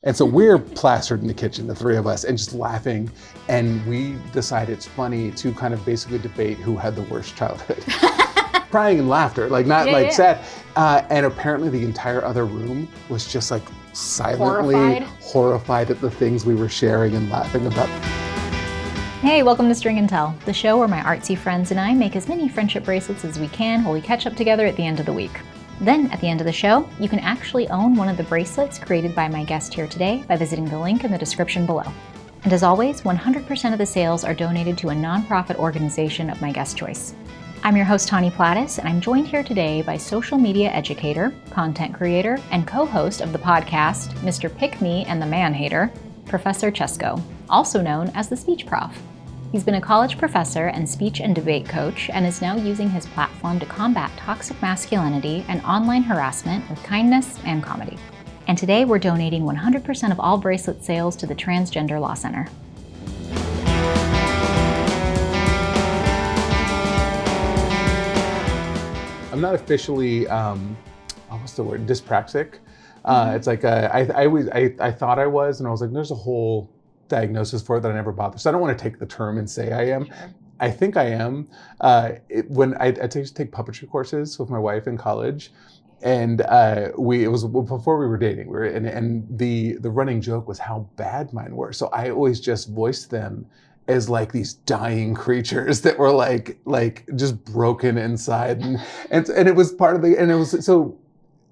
And so we're plastered in the kitchen, the three of us, and just laughing. And we decide it's funny to kind of basically debate who had the worst childhood. Crying and laughter, like not sad. And apparently the entire other room was just like silently horrified at the things we were sharing and laughing about. Hey, welcome to String and Tell, the show where my artsy friends and I make as many friendship bracelets as we can while we catch up together at the end of the week. Then, at the end of the show, you can actually own one of the bracelets created by my guest here today by visiting the link in the description below. And as always, 100% of the sales are donated to a nonprofit organization of my guest choice. I'm your host, Tani Plattis, and I'm joined here today by social media educator, content creator, and co-host of the podcast, Mr. Pick Me and the Man Hater, Professor Chesko, also known as the Speech Prof. He's been a college professor and speech and debate coach and is now using his platform to combat toxic masculinity and online harassment with kindness and comedy. And today we're donating 100% of all bracelet sales to the Transgender Law Center. I'm not officially, what's the word, dyspraxic. It's like, I thought I was, and I was like, there's a whole diagnosis for it that I never bothered. So I don't want to take the term and say I am. Sure. I think I am. When I used to take puppetry courses with my wife in college, and it was before we were dating. And the running joke was how bad mine were. So I always just voiced them as like these dying creatures that were like just broken inside, and it was part of the, and it was so.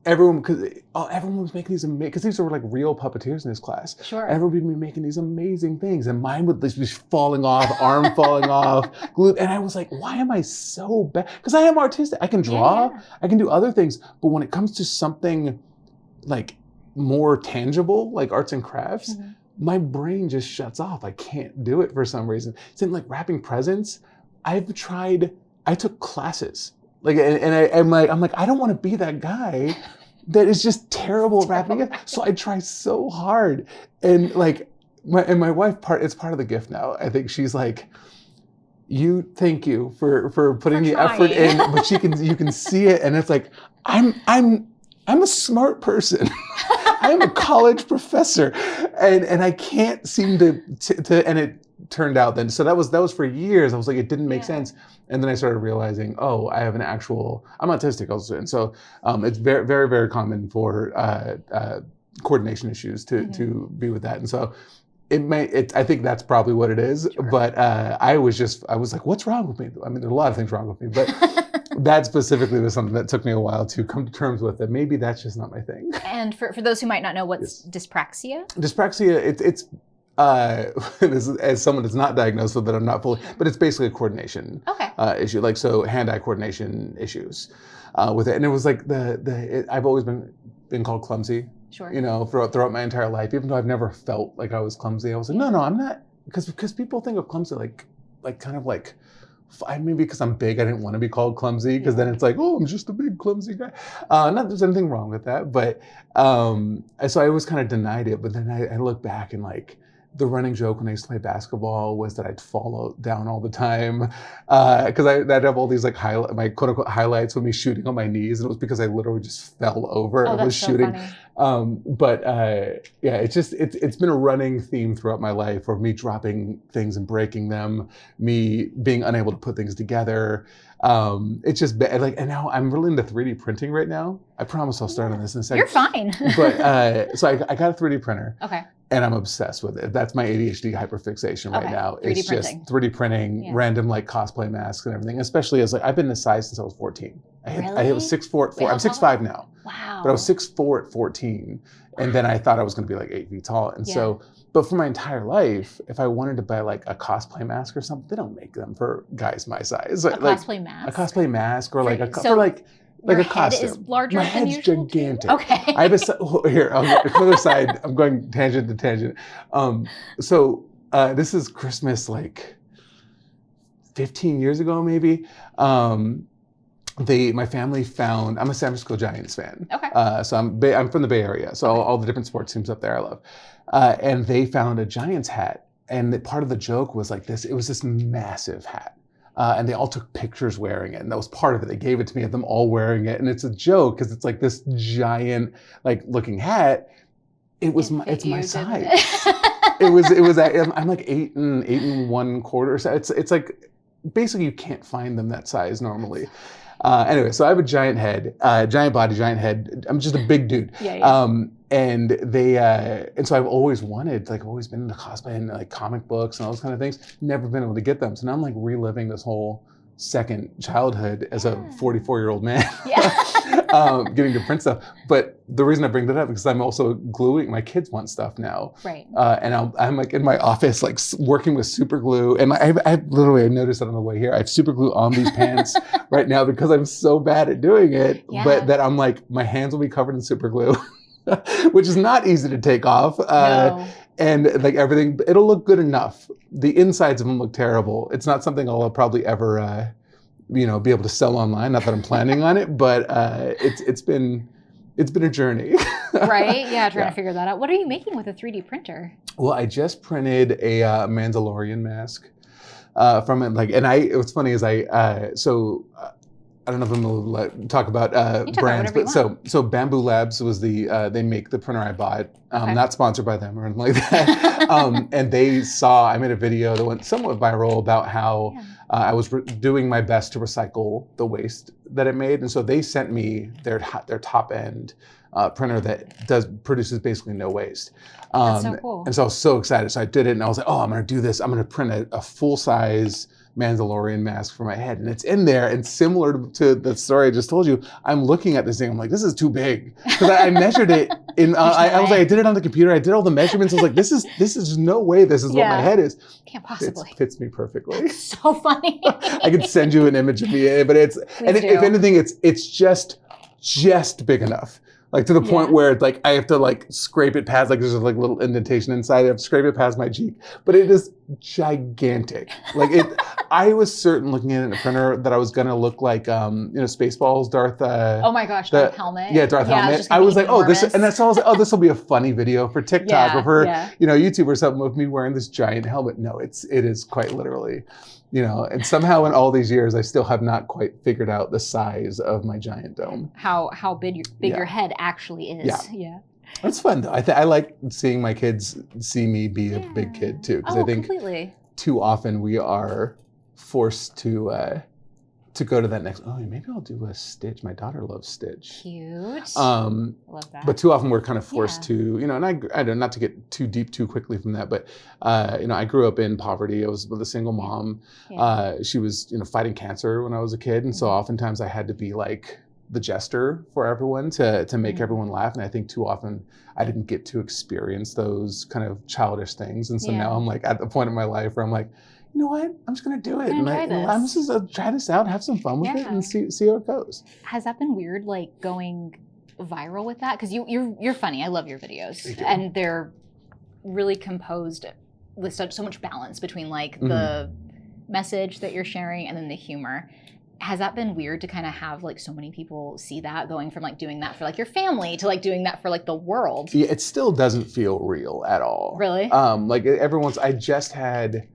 Everyone was making these amazing, because these were like real puppeteers in this class. Sure. Everyone would be making these amazing things, and mine would just be falling off, arm falling off, glued. And I was like, why am I so bad? Because I am artistic. I can draw, I can do other things. But when it comes to something like more tangible, like arts and crafts, my brain just shuts off. I can't do it for some reason. Same like wrapping presents. I took classes. Like, I'm like, I don't want to be that guy that is just terrible at wrapping it. So I try so hard. And like, my wife, it's part of the gift now. I think she's like, thank you for putting the effort in, but you can see it. And it's like, I'm a smart person. I'm a college professor. And I can't seem to, and it turned out then. So that was for years. I was like, it didn't make sense. And then I started realizing, I have I'm autistic also. And so it's very, very, very common for coordination issues to be with that. And so I think that's probably what it is. Sure. But I was like, what's wrong with me? I mean, there's a lot of things wrong with me, but that specifically was something that took me a while to come to terms with, that maybe that's just not my thing. And for those who might not know, what's dyspraxia? Dyspraxia, it's as someone that's not diagnosed with it, I'm not fully, but it's basically a coordination issue. Like, so hand-eye coordination issues with it. And it was like I've always been called clumsy, sure. Throughout my entire life, even though I've never felt like I was clumsy. I was like, no, I'm not, because people think of clumsy like kind of like, maybe because I'm big, I didn't want to be called clumsy, because then it's like, I'm just a big clumsy guy. Not that there's anything wrong with that, but so I always kind of denied it. But then I look back, and like, the running joke when I used to play basketball was that I'd fall down all the time, because I'd have all these like my quote unquote highlights with me shooting on my knees, and it was because I literally just fell over and was shooting. Funny. It's been a running theme throughout my life, of me dropping things and breaking them, me being unable to put things together. It's just like, and now I'm really into 3D printing right now. I promise I'll start on this in a second. You're fine. But so I got a 3D printer. Okay. And I'm obsessed with it. That's my ADHD hyperfixation right now. 3D it's printing. Just 3D printing, random like cosplay masks and everything. Especially as like, I've been this size since I was 14. I was 6'4" at 4. I'm 6'5" now. Wow. But I was 6'4" at 14. And then I thought I was going to be like 8 feet tall. And so, but for my entire life, if I wanted to buy like a cosplay mask or something, they don't make them for guys my size. Cosplay mask? A cosplay mask, or like Your a head costume. is larger My than head's usual? gigantic. Okay. I have here, on the other side, I'm going tangent to tangent. This is Christmas like 15 years ago, maybe. My family found, I'm a San Francisco Giants fan. Okay. So I'm from the Bay Area. So all the different sports teams up there I love. And they found a Giants hat. And part of the joke was like this, it was this massive hat. And they all took pictures wearing it. And that was part of it. They gave it to me of them all wearing it. And it's a joke because it's like this giant, like looking hat. it's my You, size. didn't it was I'm like 8 1/4. So it's like basically you can't find them that size normally. Anyway, so I have a giant head, giant body, giant head. I'm just a big dude. Yeah. And so I've always wanted, like, I've always been into cosplay and like comic books and all those kind of things. Never been able to get them. So now I'm like reliving this whole second childhood as a 44-year-old man. Getting to print stuff. But the reason I bring that up is because I'm also gluing. My kids want stuff now. Right. And I'm like in my office, like working with super glue. And I literally, I noticed that on the way here. I have super glue on these pants right now because I'm so bad at doing it. Yeah. But that I'm like, my hands will be covered in super glue, which is not easy to take off. No. And like everything, it'll look good enough. The insides of them look terrible. It's not something I'll probably ever, be able to sell online. Not that I'm planning on it, but it's been a journey. Right? Yeah, trying to figure that out. What are you making with a 3D printer? Well, I just printed a Mandalorian mask from it. Like, and what's funny is I don't know if I'm going to talk about brands, but so Bamboo Labs was they make the printer I bought. Not sponsored by them or anything like that. And I made a video that went somewhat viral about how I was doing my best to recycle the waste that it made. And so they sent me their top end printer that produces basically no waste. That's so cool. And so I was so excited. So I did it and I was like, oh, I'm going to do this. I'm going to print a full size Mandalorian mask for my head, and it's in there. And similar to the story I just told you, I'm looking at this thing. I'm like, this is too big because I measured it. I was like, I did it on the computer. I did all the measurements. I was like, this is no way. This is what my head is. Can't possibly. It fits me perfectly. That's so funny. I could send you an image of me, but if anything, it's just big enough. Like to the point where it's like I have to like scrape it past, like there's like a little indentation inside. I have to scrape it past my cheek, but it is gigantic. Like I was certain looking at it in a printer that I was gonna look like Spaceballs, Darth. Oh my gosh, Darth Helmet. Yeah, Darth Helmet. I was like, that's all. I was like, this will be a funny video for TikTok or for YouTube or something with me wearing this giant helmet. No, it is quite literally. And somehow in all these years, I still have not quite figured out the size of my giant dome. How big your head actually is. Yeah. It's fun though. I like seeing my kids see me be a big kid too, because I think too often we are forced to go to that next. Oh, maybe I'll do a Stitch. My daughter loves Stitch. Cute. Love that. But too often we're kind of forced to, and I don't, not to get too deep too quickly from that, but I grew up in poverty. I was with a single mom. She was fighting cancer when I was a kid, and so oftentimes I had to be like the jester for everyone to make everyone laugh. And I think too often I didn't get to experience those kind of childish things. And so now I'm like at the point in my life where I'm like, you know what? I'm just going to do it. I'm just going to try this out, have some fun with it and see how it goes. Has that been weird, like going viral with that? Because you're funny. I love your videos. And they're really composed with so much balance between like the message that you're sharing and then the humor. Has that been weird to kind of have like so many people see that, going from like doing that for like your family to like doing that for like the world? Yeah, it still doesn't feel real at all. Really? Like I just had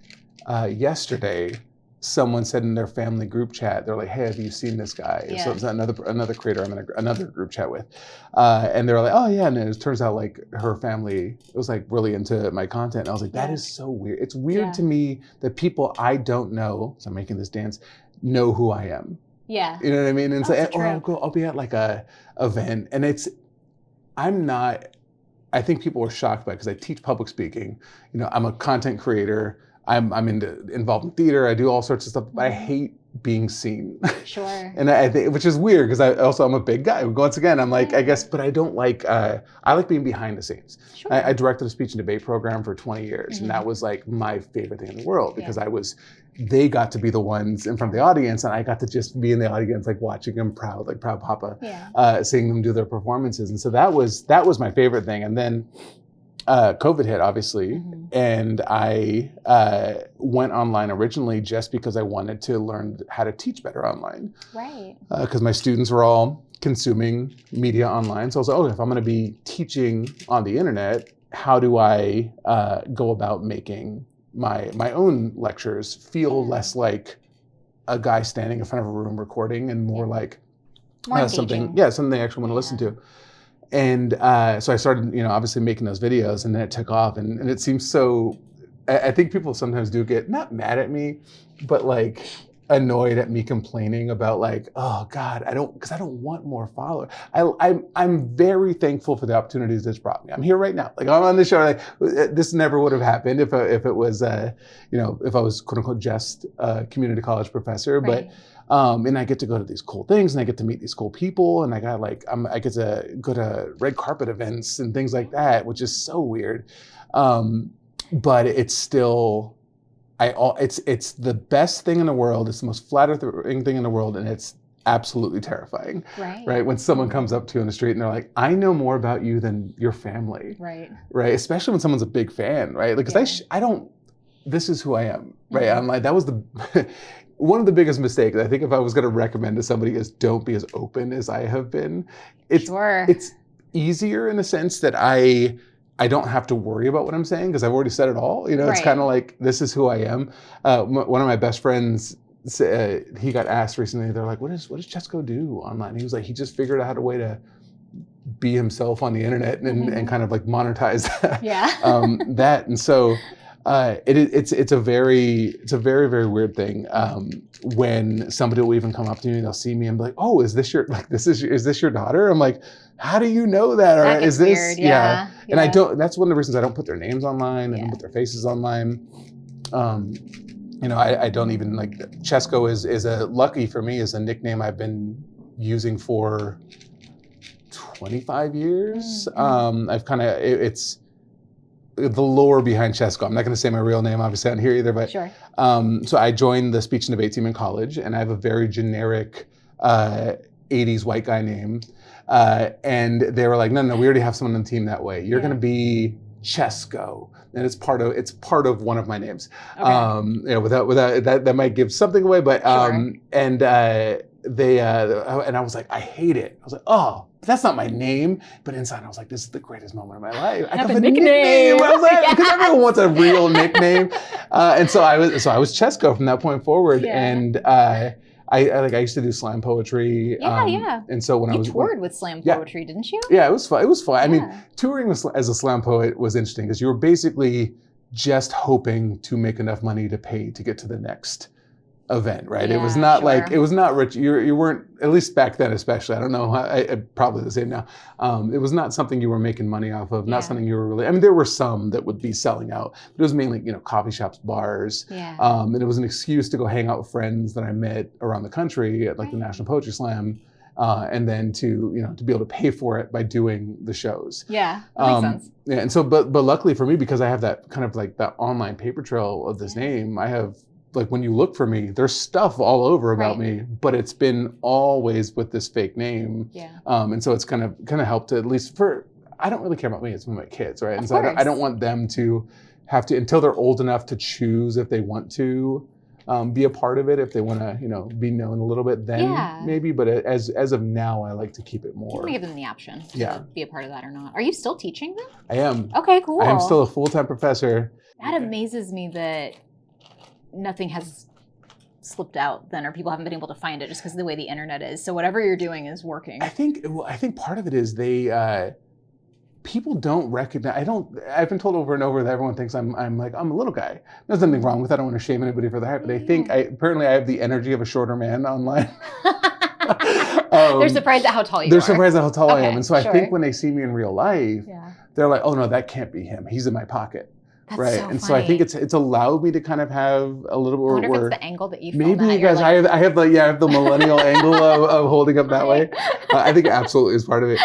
yesterday, someone said in their family group chat, they're like, hey, have you seen this guy? Yeah. So it's another creator I'm in another group chat with. And they were like, oh yeah. And it turns out like her family was like really into my content. And I was like, that is so weird. It's weird to me that people I don't know, so I'm making this dance, know who I am. Yeah. You know what I mean? And I'll be at like a event and I think people were shocked by it because I teach public speaking. I'm a content creator. I'm involved in theater. I do all sorts of stuff, but I hate being seen. Sure. And I think, which is weird because I'm a big guy. Once again, I'm like, I guess, but I don't like, I like being behind the scenes. Sure. I directed a speech and debate program for 20 years. And that was like my favorite thing in the world because they got to be the ones in front of the audience and I got to just be in the audience, like watching them proud papa, seeing them do their performances. And so that was my favorite thing. And then COVID hit, obviously, and I went online originally just because I wanted to learn how to teach better online. Right. Because my students were all consuming media online. So I was like, if I'm going to be teaching on the internet, how do I go about making my own lectures feel less like a guy standing in front of a room recording and more like something they actually want to listen to. So I started, obviously making those videos, and then it took off, and it seems so. I think people sometimes do get not mad at me, but like annoyed at me complaining about like, oh God, because I don't want more followers. I'm very thankful for the opportunities this brought me. I'm here right now. Like I'm on the show. Like this never would have happened if it was, if I was quote unquote just a community college professor. Right. But and I get to go to these cool things, and I get to meet these cool people, and I get to go to red carpet events and things like that, which is so weird. But it's still. It's the best thing in the world. It's the most flattering thing in the world, and it's absolutely terrifying. Right. When someone comes up to you on the street and they're like, "I know more about you than your family." Right. Especially when someone's a big fan. Right. Like, because I don't. This is who I am. Right. Mm-hmm. I'm like, that was one of the biggest mistakes. I think if I was going to recommend to somebody is don't be as open as I have been. It's easier in the sense that I don't have to worry about what I'm saying because I've already said it all. It's kind of like, this is who I am. One of my best friends, he got asked recently, they're like, what does Chesko do online? He was like, he just figured out a way to be himself on the internet and kind of like monetize that. And so it's a very, very weird thing when somebody will even come up to me and they'll see me and be like, oh, is this your daughter? I'm like, how do you know that? Or is this weird, yeah. And I don't. That's one of the reasons I don't put their names online. I don't put their faces online. I don't even like. Chesko is lucky for me is a nickname I've been using for 25 years. I've kind of it's the lore behind Chesko. I'm not going to say my real name obviously on here either, but sure. So I joined the speech and debate team in college, and I have a very generic 80s white guy name. And they were like, no, we already have someone on the team that way. You're going to be Chesko, and it's part of one of my names. Okay. Without that might give something away, but sure. And I was like, I hate it. I was like, oh, that's not my name. But inside I was like, this is the greatest moment of my life. I have a nickname. I was like, because everyone wants a real nickname. And so I was Chesko from that point forward. Yeah. And I used to do slam poetry. And so when you toured with slam poetry, didn't you? Yeah, it was fun. It was fun. I mean, touring as a slam poet was interesting because you were basically just hoping to make enough money to pay to get to the next event, right? It was not like, it was not rich. You weren't, at least back then especially, I don't know, probably the same now. It was not something you were making money off of, not something you were really, I mean, there were some that would be selling out, but it was mainly, coffee shops, bars. And it was an excuse to go hang out with friends that I met around the country at like the National Poetry Slam. And then to be able to pay for it by doing the shows. Yeah, that makes sense. Yeah, and so, but luckily for me, because I have that kind of like that online paper trail of this name, I have, like when you look for me, there's stuff all over about me, but it's been always with this fake name. And so it's kind of helped to, at least I don't really care about me, it's with my kids, right? And so I don't want them to have to, until they're old enough to choose if they want to be a part of it, if they want to, be known a little bit, then maybe. But as of now, I like to keep it more. You want to give them the option to be a part of that or not. Are you still teaching them? I am. Okay, cool. I am still a full-time professor. That amazes me that nothing has slipped out then, or people haven't been able to find it just because of the way the internet is. So whatever you're doing is working. I think part of it is people don't recognize. I've been told over and over that everyone thinks I'm a little guy. There's nothing wrong with that. I don't want to shame anybody for that, but I think apparently I have the energy of a shorter man online. They're surprised at how tall you are. They're surprised at how tall I am. And so I think when they see me in real life, they're like, oh no, that can't be him. He's in my pocket. That's right. So and funny. so I think it's allowed me to kind of have a little bit. I wonder if it's the angle that you maybe you guys. Like... I have the millennial angle of holding up that way. I think it absolutely is part of it.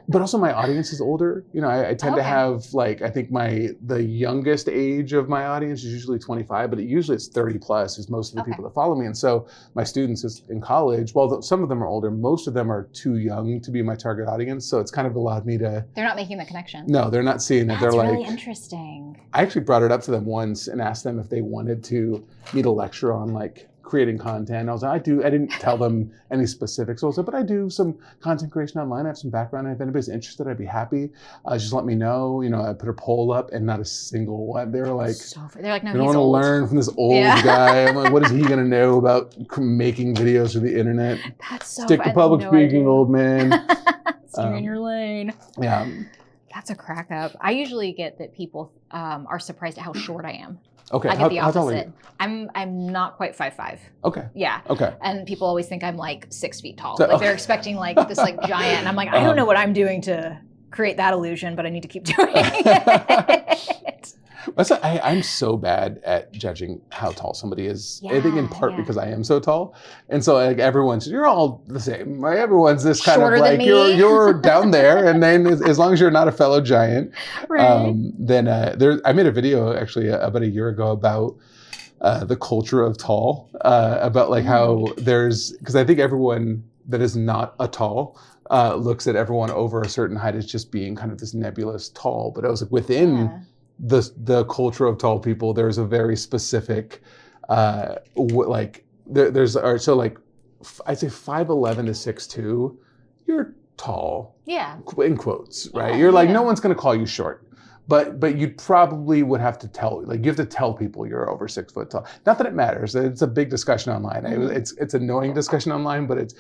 But also my audience is older. I tend to have I think the youngest age of my audience is usually 25, but usually it's 30 plus is most of the people that follow me. And so my students in college, well, some of them are older, most of them are too young to be my target audience. So it's kind of allowed me to. They're not making the connection. No, they're not seeing it. They're really interesting. I actually brought it up to them once and asked them if they wanted to need a lecture on creating content. I didn't tell them any specifics also, but I do some content creation online. I have some background. If anybody's interested, I'd be happy. Just let me know. I put a poll up and not a single one. They were like, no, I don't want to learn from this old guy. I'm like, what is he going to know about making videos for the internet? That's so Stick to public speaking, old man. Stay in your lane. Yeah. That's a crack up. I usually get that people are surprised at how short I am. Okay. I get the how tall are opposite. you? I'm not quite 5'5". Okay. Yeah. Okay. And people always think I'm like 6 feet tall. So- Like they're expecting like this like giant. And I'm like, I don't know what I'm doing to create that illusion, but I need to keep doing it. I'm so bad at judging how tall somebody is. I think in part Yeah. because I am so tall, and so like you're all the same. Right? Everyone's this kind Shorter of than like me. you're down there, and then as long as you're not a fellow giant, Right. then I made a video actually about a year ago about the culture of tall, about like how because I think everyone that is not a tall looks at everyone over a certain height as just being kind of this nebulous tall, but I was like within. The culture of tall people, there's a very specific there's so like I'd say 5'11" to 6'2", you're tall. Yeah. In quotes, right? Yeah, You're like yeah. no one's gonna call you short. But you probably would have to you have to tell people you're over 6 foot tall. Not that it matters. It's a big discussion online. It's annoying discussion online, but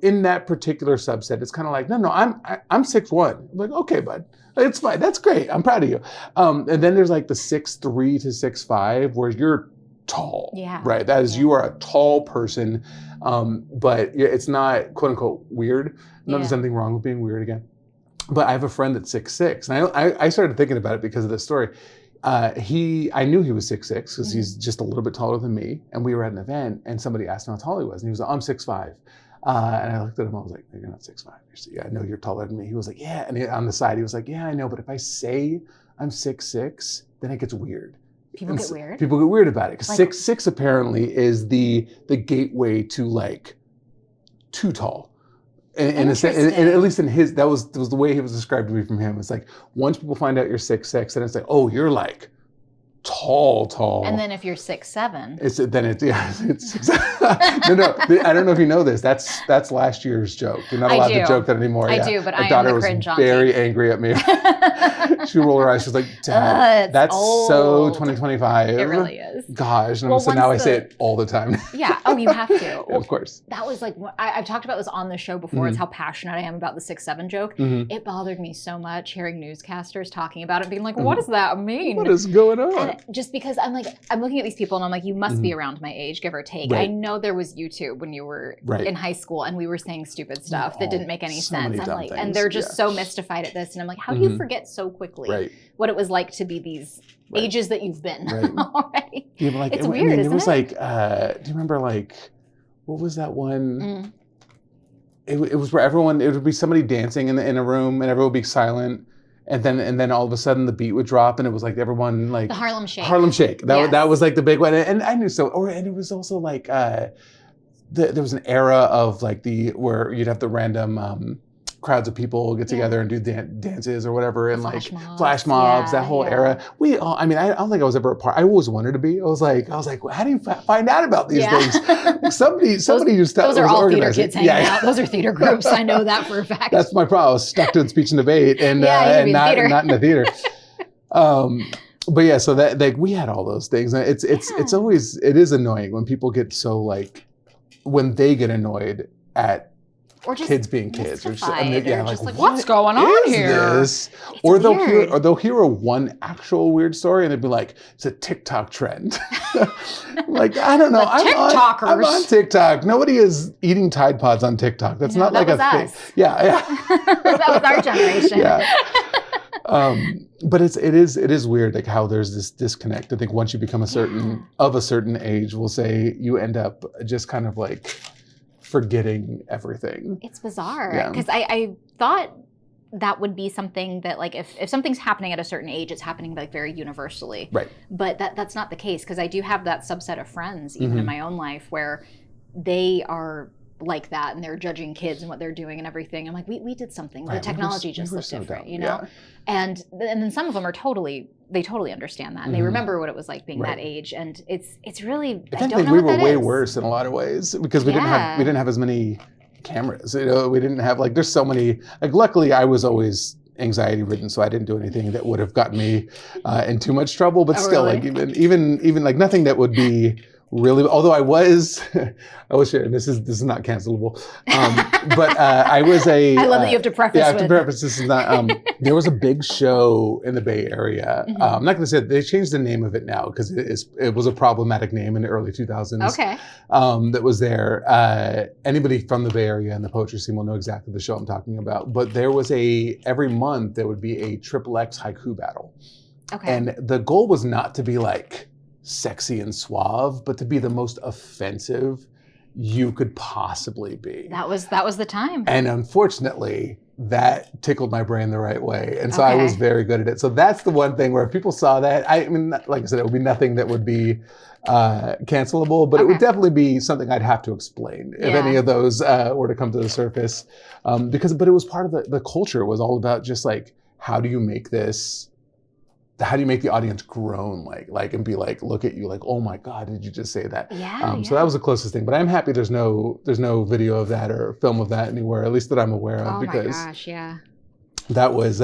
in that particular subset, it's kind of like, no, I'm 6'1". I'm like, okay, bud, it's fine. That's great. I'm proud of you. And then there's like the 6'3" to 6'5", where you're tall. Yeah. Right. That is, you are a tall person. But it's not quote unquote weird. There's nothing wrong with being weird again. But I have a friend that's 6'6", and I started thinking about it because of this story. I knew he was 6'6" because he's just a little bit taller than me, and we were at an event, and somebody asked him how tall he was, and he was like, I'm 6'5". And I looked at him, I was like, you're not 6'5". Yeah, I know you're taller than me. He was like, yeah, and on the side, he was like, yeah, I know, but if I say I'm 6'6", then it gets weird. People get weird? People get weird about it, because Like- 6'6" apparently is the gateway to like too tall. And at least in his, that was the way he was described to me from him. It's like, once people find out you're 6'6", then it's like, oh, you're like tall. And then if you're 6'7", it's no. I don't know if you know this. That's last year's joke. You're not allowed to joke that anymore. I do, but My I am daughter the was cringe auntie. very angry at me. She rolled her eyes. She was like, Dad, that's so old. 2025. It really is. Gosh. And Well, so now I once say it all the time. Yeah. Oh, you have to. Yeah, Well, of course. that was like, I've talked about this on the show before. It's how passionate I am about the 6'7" joke. It bothered me so much hearing newscasters talking about it, being like, what does that mean? What is going on? And just because I'm looking at these people and I'm like, you must be around my age, give or take. Right. I know there was YouTube when you were in high school and we were saying stupid stuff that didn't make any so sense. many I'm dumb like, things, and they're just so mystified at this. And I'm like, how do you forget so quickly what it was like to be these ages that you've been already? Yeah, but like, it's weird, it was isn't like, do you remember like, what was that one? It was where it would be somebody dancing in a room and everyone would be silent. And then all of a sudden the beat would drop and it was like everyone like the Harlem Shake. Harlem Shake. That was like the big one. And I knew so. And it was also like there was an era of like where you'd have the random crowds of people get together and do dances or whatever, and like flash mobs, that whole era. I don't think I was ever a part. I always wanted to be. I was like, well, how do you find out about these things? Somebody just those are all theater kids hanging out. Yeah. Those are theater groups. I know that for a fact. That's my problem. I was stuck doing speech and debate and not in the theater. But yeah, so that like we had all those things. And it is annoying when people get so like when they get annoyed at or just kids being kids, or just, like what's going on here? Or they'll hear a one actual weird story and they'll be like, it's a TikTok trend. Like, I don't know. I'm on TikTok. Nobody is eating Tide Pods on TikTok. That's not like a thing. Yeah. That was our generation. Yeah. But it is weird like how there's this disconnect. I think once you become of a certain age, we'll say you end up just kind of like forgetting everything. It's bizarre because I thought that would be something that like if something's happening at a certain age, it's happening like very universally. Right. But that's not the case because I do have that subset of friends even in my own life where they are like that and they're judging kids and what they're doing and everything. I'm like, we did something. The technology just looked different, you know? And then some of them they totally understand that and they remember what it was like being that age. And it's really, I don't know we what were that way is. worse in a lot of ways because we didn't have as many cameras. You know, we didn't have like there's so many. Like luckily, I was always anxiety ridden, so I didn't do anything that would have gotten me in too much trouble. But still, really? like even like nothing that would be really, although I was sharing, this is not cancelable, but I was a. I love that you have to preface. Yeah, I have to preface. This is not. There was a big show in the Bay Area. I'm not going to say it, they changed the name of it now because it was a problematic name in the early 2000s. Okay. That was there. Anybody from the Bay Area and the poetry scene will know exactly the show I'm talking about. But there was every month there would be a XXX haiku battle. Okay. And the goal was not to be like sexy and suave, but to be the most offensive you could possibly be. That was the time. And unfortunately, that tickled my brain the right way. And so I was very good at it. So that's the one thing where if people saw that, I mean, like I said, it would be nothing that would be cancelable, but it would definitely be something I'd have to explain if any of those were to come to the surface. But it was part of the culture. It was all about just like, how do you make the audience groan like and be like, look at you like, oh my God, did you just say that? So that was the closest thing. But I'm happy there's no video of that or film of that anywhere, at least that I'm aware of. My gosh, yeah. That was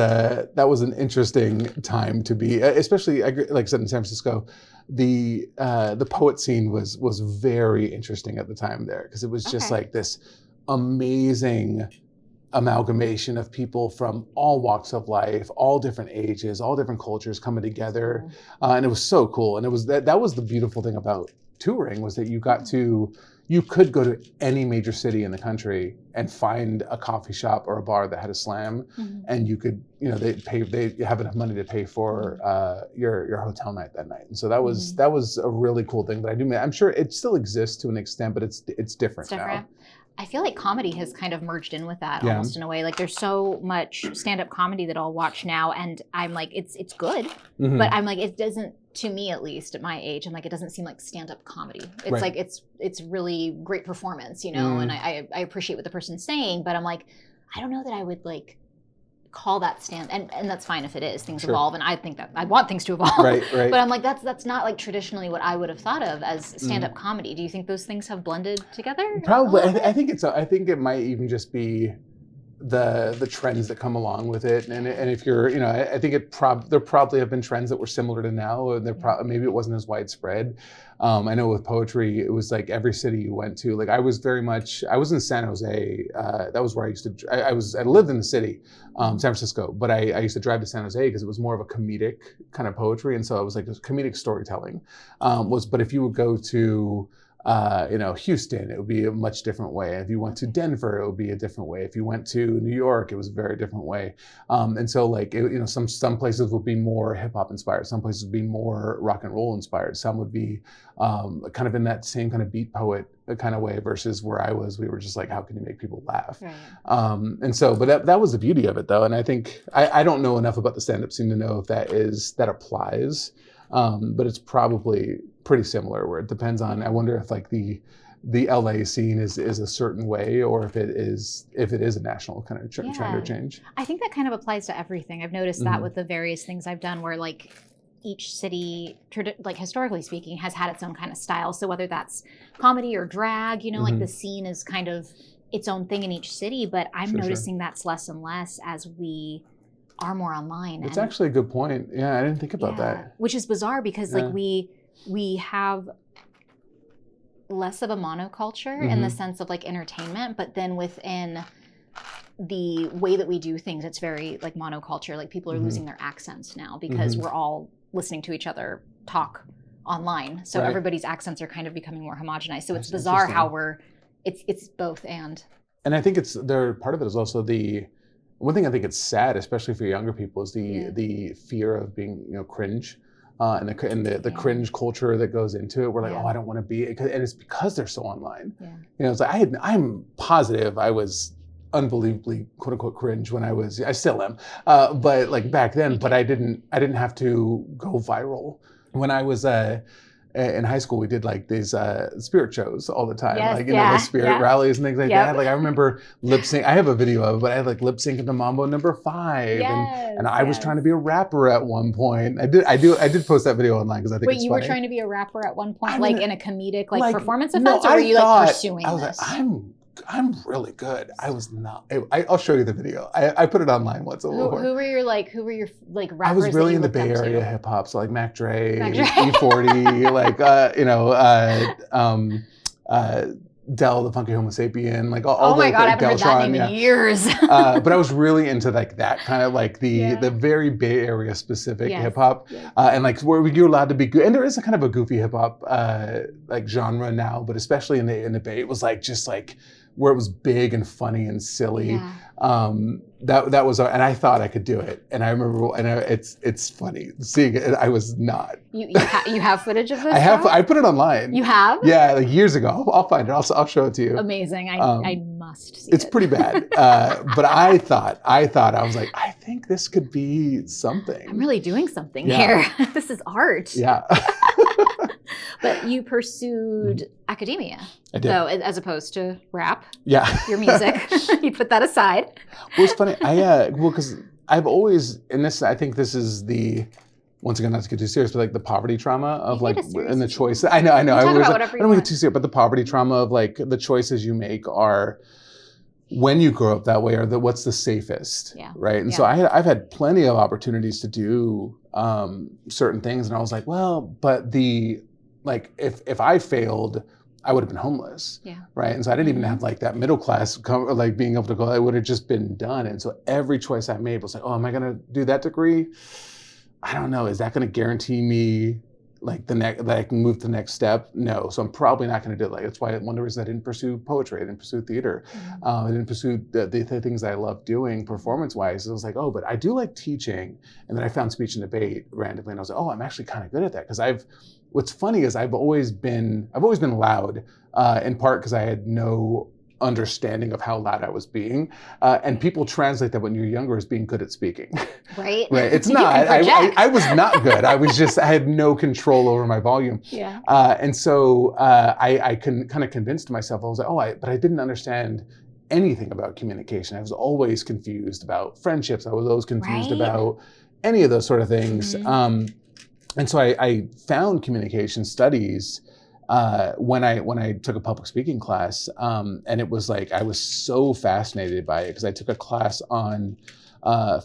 an interesting time to be, especially like I said in San Francisco. The poet scene was very interesting at the time there because it was just like this amazing amalgamation of people from all walks of life, all different ages, all different cultures coming together, and it was so cool. And it was that was the beautiful thing about touring was that you could go to any major city in the country and find a coffee shop or a bar that had a slam, and you could, they have enough money to pay for your hotel night that night. And so that was a really cool thing that I do. I'm sure it still exists to an extent, but it's different now. I feel like comedy has kind of merged in with that almost in a way. Like there's so much stand-up comedy that I'll watch now, and I'm like, it's good, but I'm like, it doesn't, to me at least, at my age, I'm like, it doesn't seem like stand-up comedy. It's like it's really great performance, and I appreciate what the person's saying, but I'm like, I don't know that I would like call that and that's fine if it is. Things evolve, and I think that I want things to evolve. Right. But I'm like, that's not like traditionally what I would have thought of as stand-up comedy. Do you think those things have blended together? Probably. I think I think it might even just be the trends that come along with it, and if you're, I think there probably have been trends that were similar to now, and maybe it wasn't as widespread. I know with poetry, it was like every city you went to. Like I was in San Jose. That was where I used to. I lived in the city, San Francisco, but I used to drive to San Jose because it was more of a comedic kind of poetry, and so it was like comedic storytelling. But if you would go to Houston, it would be a much different way. If you went to Denver, it would be a different way. If you went to New York, it was a very different way. And so like, some places would be more hip hop inspired. Some places would be more rock and roll inspired. Some would be kind of in that same kind of beat poet kind of way versus where I was, we were just like, how can you make people laugh? Right. And so, but that was the beauty of it though. And I think, I don't know enough about the stand-up scene to know if that applies. But it's probably pretty similar where it depends on, I wonder if like the LA scene is a certain way or if it is a national kind of trend or change. I think that kind of applies to everything. I've noticed that with the various things I've done where like each city, like historically speaking, has had its own kind of style. So whether that's comedy or drag, like the scene is kind of its own thing in each city, but I'm noticing that's less and less as we are more online. It's actually a good point. Yeah, I didn't think about that. Which is bizarre because like we have less of a monoculture in the sense of like entertainment, but then within the way that we do things, it's very like monoculture. Like people are losing their accents now because we're all listening to each other talk online. So everybody's accents are kind of becoming more homogenized. So it's bizarre how it's both and. And I think part of it is also one thing I think it's sad, especially for younger people, is the fear of being, cringe, and the cringe culture that goes into it. We're like, oh, I don't want to be, and it's because they're so online. Yeah. It's like I'm positive I was unbelievably quote unquote cringe when I still am, but like back then. But I didn't have to go viral when I was. In high school, we did like these spirit shows all the time, the spirit rallies and things like that. Like I remember lip sync. I have a video of it, but I had like lip syncing to Mambo No. 5, and I was trying to be a rapper at one point. I did post that video online because I think it's funny. Wait, you were trying to be a rapper at one point, in a comedic performance offense, or were you like pursuing? I was like, I'm really good. I was not. I'll show you the video. I put it online once. Who were your rappers? I was really that in the you Bay looked up Area to? hip hop, so like Mac Dre, Mac Dre. E40, like Del the Funky Homo Sapien, like all Oh my the God, I haven't heard that Deltron, name in years. but I was really into like that kind of like the very Bay Area specific Yes. hip hop, and like where you're allowed to be good. And there is a kind of a goofy hip hop like genre now, but especially in the Bay, it was like just like where it was big and funny and silly. Yeah. That was, and I thought I could do it. And I remember, and it's funny seeing it. I was not. You have footage of this? I have. I put it online. You have? Yeah, like years ago. I'll find it. I'll show it to you. Amazing. I must see it. It's pretty bad. But I thought I was like, I think this could be something. I'm really doing something here. This is art. Yeah. But you pursued academia, I did. though, as opposed to rap. Yeah. Your music. You put that aside. Well, it's funny. Because I've always, and this, I think this is once again, not to get too serious, but like the poverty trauma of like, and the choice. I know. I don't want to get too serious, but the poverty trauma of like the choices you make are, when you grow up that way, are what's the safest, right? And so I've had plenty of opportunities to do certain things, and I was like, well, but if I failed, I would have been homeless, right? And so I didn't even have like that middle class, like being able to go, it would have just been done. And so every choice I made was like, oh, am I going to do that degree? I don't know. Is that going to guarantee me like that I can move to the next step? No. So I'm probably not going to do it. Like, that's why one of the reasons I didn't pursue poetry. I didn't pursue theater. I didn't pursue the things that I love doing performance-wise. I was like, oh, but I do like teaching. And then I found speech and debate randomly. And I was like, oh, I'm actually kind of good at that. Because what's funny is I've always been loud, in part because I had no understanding of how loud I was being. And people translate that when you're younger as being good at speaking. Right. Right. It's not. I was not good. I had no control over my volume. Yeah. And so I kind of convinced myself, I was like, but I didn't understand anything about communication. I was always confused about friendships. I was always confused about any of those sort of things. And so I found communication studies when I took a public speaking class, and it was like I was so fascinated by it because I took a class on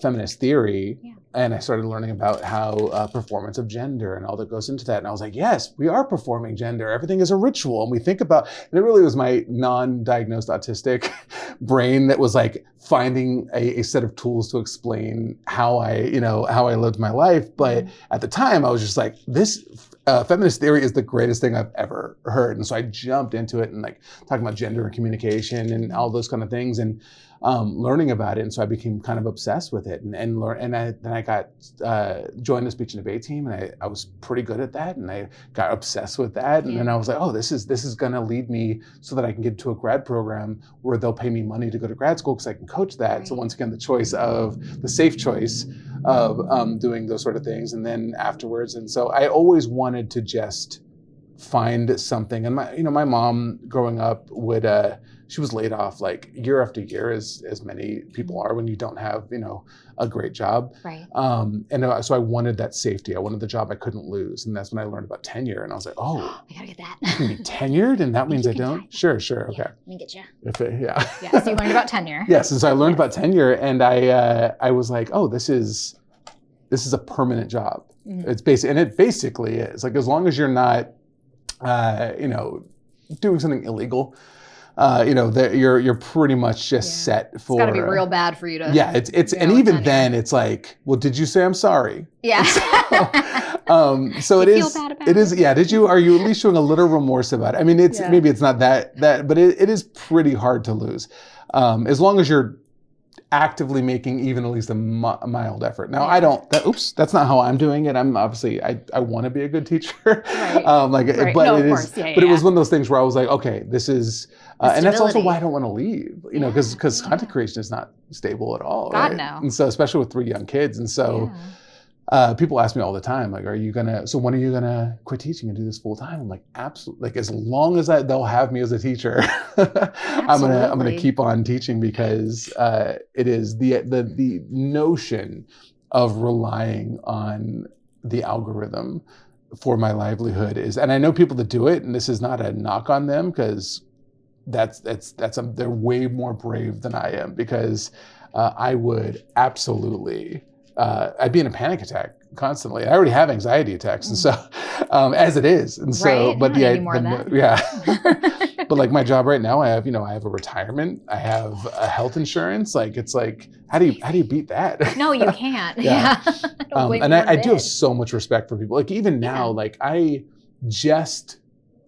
feminist theory, and I started learning about how performance of gender and all that goes into that. And I was like, yes, we are performing gender. Everything is a ritual, and we think about. And it really was my non-diagnosed autistic brain that was like finding a set of tools to explain how I lived my life. But at the time, I was just like, this. Feminist theory is the greatest thing I've ever heard. And so I jumped into it and like talking about gender and communication and all those kind of things and learning about it. And so I became kind of obsessed with it then I got joined the speech and debate team, and I was pretty good at that. And I got obsessed with that. And then I was like, oh, this is going to lead me so that I can get to a grad program where they'll pay me money to go to grad school because I can coach that. Right. So once again, the safe choice of doing those sort of things. And then afterwards, and so I always wanted to just find something. And my mom growing up she was laid off like year after year, as many people are when you don't have, a great job. Right. So I wanted that safety. I wanted the job I couldn't lose. And that's when I learned about tenure. And I was like, oh, I gotta get that. I can be tenured, and that means I don't? Sure. Okay. Let me get you. Yeah. Yeah, so you learned about tenure. Yes, and so I learned about tenure, and I was like, oh, this is a permanent job. It's it basically is. Like, as long as you're not, doing something illegal, that you're pretty much just set for. It's got to be real bad for you to. Yeah, it's and even then it's like, well, did you say I'm sorry? Yeah. So it is. It is. Yeah. Are you at least showing a little remorse about it? I mean, maybe it's not that, but it is pretty hard to lose, as long as you're actively making even at least a mild effort. Now, that's not how I'm doing it. I'm obviously, I want to be a good teacher. Right. Right. But no, it is, but it was one of those things where I was like, okay, this is, and that's also why I don't want to leave, because content creation is not stable at all. God, right? no. And so, especially with 3 young kids. And so, people ask me all the time, like, so when are you going to quit teaching and do this full time? I'm like, absolutely. Like, as long as they'll have me as a teacher, I'm going to keep on teaching, because it is the notion of relying on the algorithm for my livelihood is, and I know people that do it, and this is not a knock on them, because they're way more brave than I am, because I would absolutely, I'd be in a panic attack constantly. I already have anxiety attacks, and so as it is, and so, right? but Yeah. but like my job right now, I have a retirement, I have a health insurance. Like, it's like, how do you beat that? No, you can't. Yeah. And I do have bit. so much respect for people. Like, even now, like, I just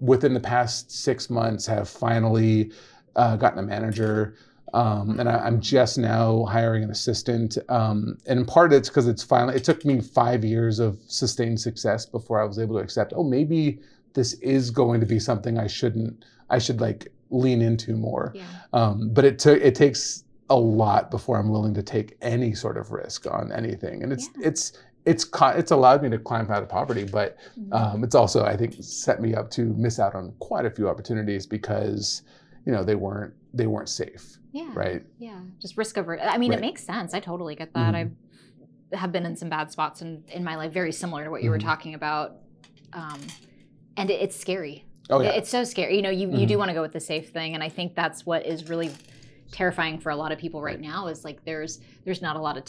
within the past 6 months have finally gotten a manager. And I'm just now hiring an assistant. And in part it's because it took me 5 years of sustained success before I was able to accept, oh, maybe this is going to be something I should like lean into more. Yeah. But it takes a lot before I'm willing to take any sort of risk on anything. And it's allowed me to climb out of poverty, but it's also, I think, set me up to miss out on quite a few opportunities because, they weren't safe. Yeah. Right. Yeah. Just risk-averse. I mean, Right. It makes sense. I totally get that. I have been in some bad spots in my life, very similar to what you were talking about. And it's scary. Oh, yeah. It's so scary. You do want to go with the safe thing. And I think that's what is really terrifying for a lot of people right now is like, there's not a lot of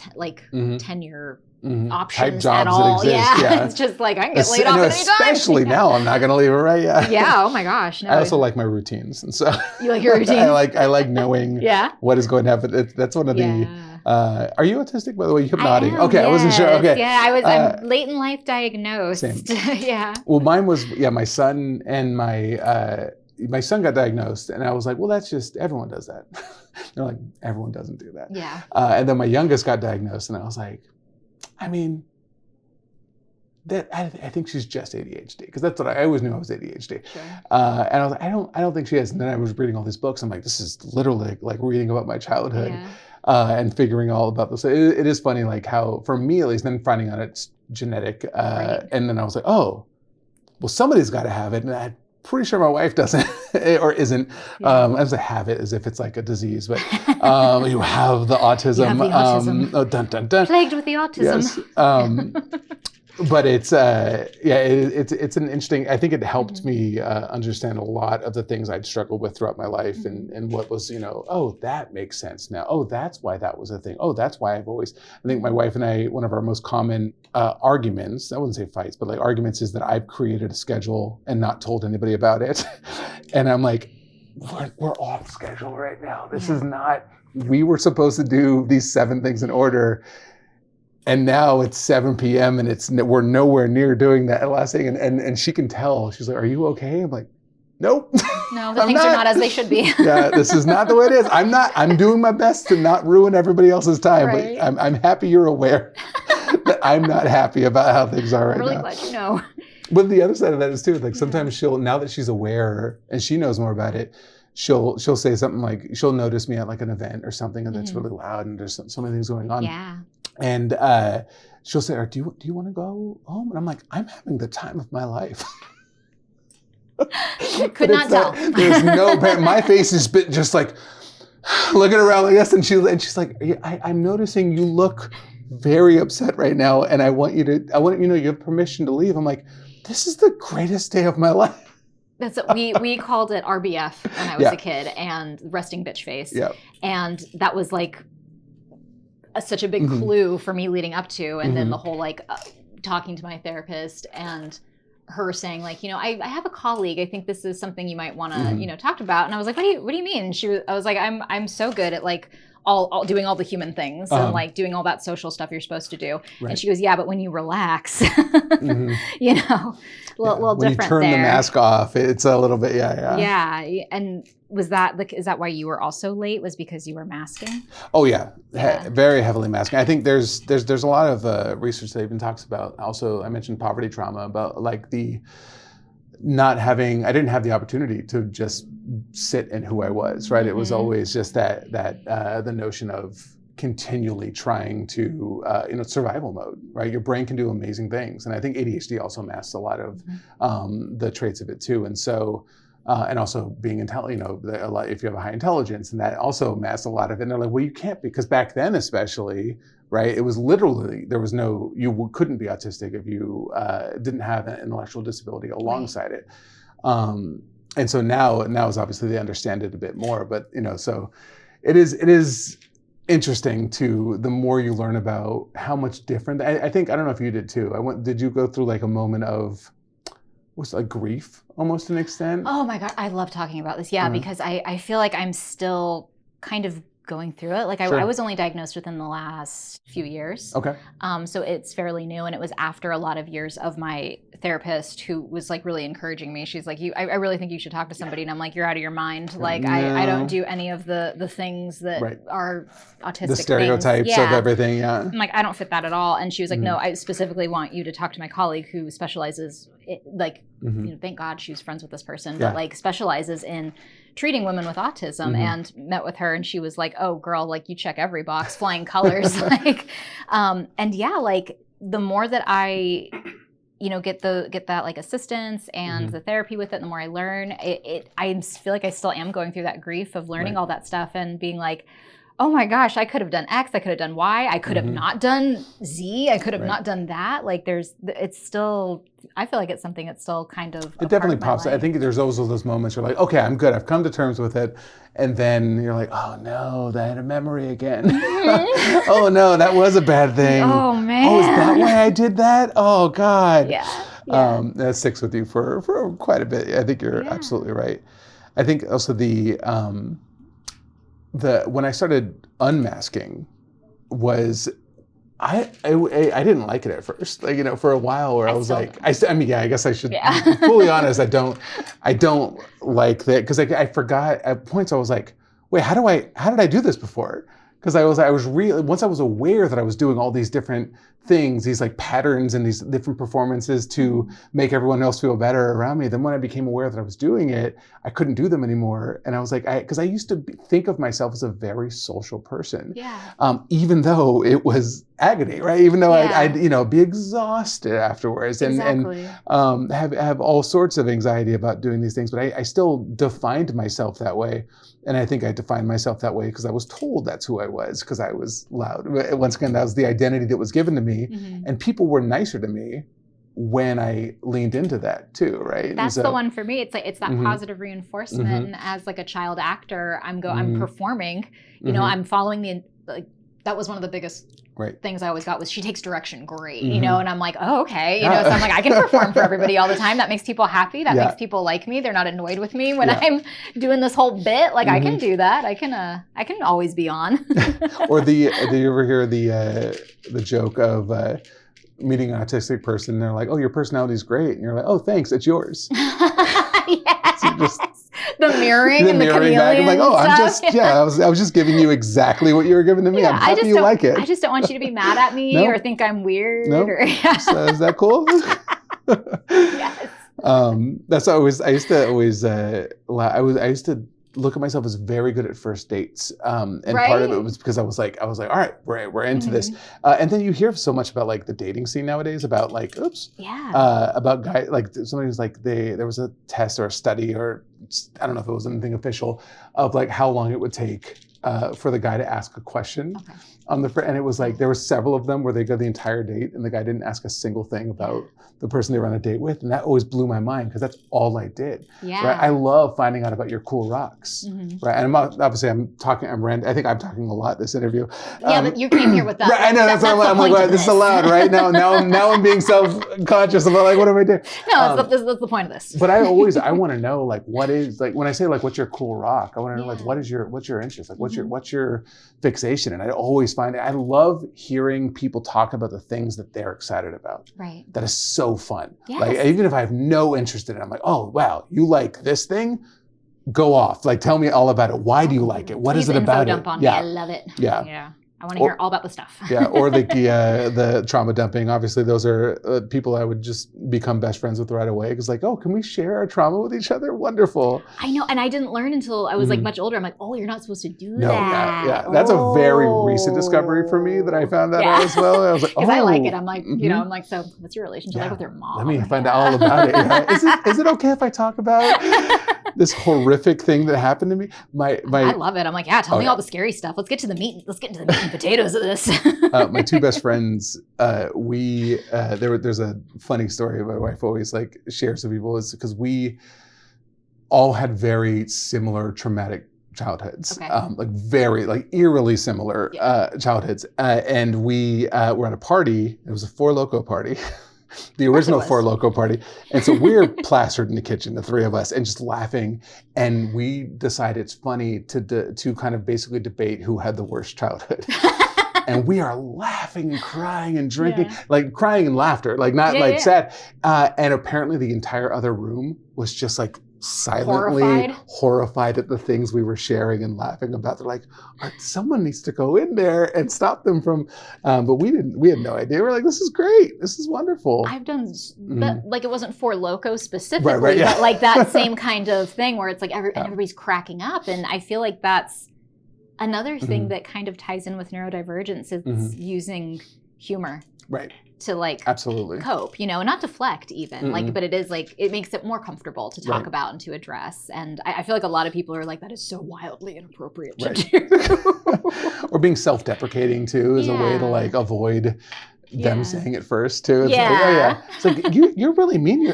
tenure options Type jobs at all. that exist. Yeah. It's just like, I can get laid off at any time. Especially now, I'm not going to leave it, right? Yeah. Yeah. Oh my gosh. No. I also like my routines. And so You like your routines? I like knowing Yeah. what is going to happen. That's one of the, are you autistic, by the way? You kept nodding. I am, Okay. I wasn't sure. Okay. Yeah, I'm late in life diagnosed. Same. Yeah. Well, mine was, my son and my son got diagnosed, and I was like, well, that's just, everyone does that. They're like, everyone doesn't do that. Yeah. And then my youngest got diagnosed, and I was like, I mean, I think she's just ADHD, because that's what I always knew I was ADHD. Sure. And I was like, I don't think she is. And then I was reading all these books. I'm like, this is literally like reading about my childhood. Yeah. And figuring all about this. It is funny, like how, for me at least, then finding out it's genetic. Right. And then I was like, oh, well, somebody's got to have it. And I'm pretty sure my wife doesn't or isn't. Yeah. As I have it, as if it's like a disease, but you have the autism. You have the autism. Oh, dun, dun, dun. Plagued with the autism. Yes. But it's it's an interesting, I think it helped me understand a lot of the things I'd struggled with throughout my life, and what was, oh, that makes sense now. Oh, that's why that was a thing. Oh, that's why I think my wife and I, one of our most common arguments, I wouldn't say fights, but like arguments, is that I've created a schedule and not told anybody about it. And I'm like, we're off schedule right now. This is not, we were supposed to do these 7 things in order. And now it's 7 p.m. and we're nowhere near doing that last thing. And she can tell. She's like, are you okay? I'm like, nope. No, things are not as they should be. Yeah, this is not the way it is. I'm doing my best to not ruin everybody else's time. Right. But I'm happy you're aware that I'm not happy about how things are right now. I'm really glad you know. But the other side of that is too, like sometimes now that she's aware and she knows more about it, she'll say something like, she'll notice me at like an event or something, and that's really loud and there's so many things going on. Yeah. And she'll say, do you want to go home? And I'm like, I'm having the time of my life. Could not tell. There's no, my face is just like looking around like this. And she's like, I'm noticing you look very upset right now. And I want you to you have permission to leave. I'm like, this is the greatest day of my life. That's we called it RBF when I was a kid, and resting bitch face. Yeah. And that was like such a big clue for me leading up to, and then the whole like talking to my therapist and her saying like, I have a colleague, I think this is something you might want to talk about. And I was like, what do you mean? I was like, I'm so good at like all doing all the human things and like doing all that social stuff you're supposed to do. Right. And she goes, yeah, but when you relax, a little when different you turn there. the mask off, it's a little bit, Yeah. And is that why you were also late? Was because you were masking? Oh yeah, very heavily masking. I think there's a lot of research that even talks about. Also, I mentioned poverty trauma, about like the not having. I didn't have the opportunity to just sit in who I was. Right. It was always just that the notion of continually trying to survival mode. Right. Your brain can do amazing things, and I think ADHD also masks a lot of the traits of it too. And so. And also being intelligent, if you have a high intelligence, and that also masks a lot of it. And they're like, well, you can't, because back then especially, right, it was literally, you couldn't be autistic if you didn't have an intellectual disability alongside it. And so now is obviously they understand it a bit more, but so it is interesting to the more you learn about how much different. I think I don't know if you did too. Did you go through like a moment of what's like grief almost to an extent? Oh my God, I love talking about this. Yeah, because I feel like I'm still kind of going through it. Like I was only diagnosed within the last few years. Okay. So it's fairly new, and it was after a lot of years of my therapist who was like really encouraging me. She's like, I really think you should talk to somebody. And I'm like, you're out of your mind. Like I don't do any of the things that are autistic the stereotypes of everything. Yeah. I'm like, I don't fit that at all. And she was like, no, I specifically want you to talk to my colleague who specializes thank God she was friends with this person, but like specializes in treating women with autism, and met with her, and she was like, oh girl, like you check every box, flying colors. Like, and yeah, like the more that I, get that like assistance and the therapy with it, the more I learn, I feel like I still am going through that grief of learning all that stuff and being like, oh my gosh, I could have done X, I could have done Y, I could have not done Z, I could have not done that. Like it's still, I feel like it's something that's still kind of It definitely pops. I think there's always those moments you're like, okay, I'm good, I've come to terms with it. And then you're like, oh no, I had a memory again. Oh no, that was a bad thing. Oh man. Oh, is that why I did that? Oh God. Yeah. That sticks with you for quite a bit. I think you're absolutely right. I think also when I started unmasking was I didn't like it at first. Like, for a while where I was like, I guess I should be fully honest. I don't like that because I forgot at points I was like, wait, how did I do this before? Because I was really, once I was aware that I was doing all these different things, these like patterns and these different performances to make everyone else feel better around me. Then when I became aware that I was doing it, I couldn't do them anymore. And I was like, because I used to think of myself as a very social person, even though it was agony, right? Even though I'd be exhausted afterwards and have all sorts of anxiety about doing these things. But I still defined myself that way. And I think I defined myself that way because I was told that's who I was, because I was loud. Once again, that was the identity that was given to me. And people were nicer to me when I leaned into that too, right? That's the one for me. It's like, it's that positive reinforcement. And as like a child actor, I'm performing, I'm following that was one of the biggest things I always got was she takes direction great, and I'm like, oh, okay. So I'm like, I can perform for everybody all the time. That makes people happy. That makes people like me. They're not annoyed with me when I'm doing this whole bit. Like I can do that. I can always be on. Or do you ever hear the joke of meeting an autistic person and they're like, oh, your personality is great. And you're like, oh, thanks. It's yours. Yes. So the mirroring and the chameleon back. I'm like, oh, stuff. I was just giving you exactly what you were giving to me. Yeah, I'm happy you like it. I just don't want you to be mad at me or think I'm weird. No. So is that cool? Yes. That's always. I used to always. I used to look at myself as very good at first dates, and part of it was because I was like, all right, we're into this, and then you hear so much about like the dating scene nowadays about like, about guys, like somebody was like there was a test or a study or I don't know if it was anything official of like how long it would take for the guy to ask a question on and it was like there were several of them where they go the entire date and the guy didn't ask a single thing about the person they were on a date with, and that always blew my mind because that's all I did. Yeah. Right? I love finding out about your cool rocks. Right? And I think I'm talking a lot this interview. Yeah, but you came here with that. Right, I know, that's what I'm like, this is allowed, right? Now I'm being self-conscious about like, what am I doing? No, that's the point of this. But I want to know like what is, like when I say like what's your cool rock, I want to know like what's your interest? Like what's your fixation? And I always find I love hearing people talk about the things that they're excited about. Right. That is so fun. Yes. Like even if I have no interest in it, I'm like, oh wow, you like this thing? Go off. Like tell me all about it. Why do you like it? What is it about dump it? On me. I love it. Yeah. I want to hear all about the stuff. Or the trauma dumping. Obviously, those are people I would just become best friends with right away. Because like, oh, can we share our trauma with each other? Wonderful. I know, and I didn't learn until I was like much older. I'm like, oh, you're not supposed to do that. Yeah. That's a very recent discovery for me that I found that out as well. I was like, because I like it. I'm like, I'm like, so what's your relationship like with your mom? Let me find out all about it. Is it okay if I talk about this horrific thing that happened to me? I love it. I'm like, tell me all the scary stuff. Let's get into the meat. Let's get into the meat and potatoes of this. My two best friends, there's a funny story my wife always like shares with people is because we all had very similar traumatic childhoods, Okay. like very, like eerily similar childhoods. And we were at a party. It was a Four Loko party, the original Four Loko party. And so we're plastered in the kitchen, the three of us, and just laughing. And we decided it's funny to kind of basically debate who had the worst childhood. And we are laughing and crying and drinking, like crying and laughter, like not sad. And apparently the entire other room was just like silently horrified at the things we were sharing and laughing about. They're like, someone needs to go in there and stop them from, but we had no idea. We're like, this is great. This is wonderful. I've done, but like it wasn't Four Loko specifically, but like that same kind of thing where it's like everybody's cracking up. And I feel like that's another thing that kind of ties in with neurodivergence is using humor. Right. To like absolutely cope, not deflect even, like, but it is like, it makes it more comfortable to talk about and to address. And I feel like a lot of people are like, that is so wildly inappropriate to do. Or being self-deprecating too is a way to like avoid them saying it first too. It's like, it's like, you're really mean.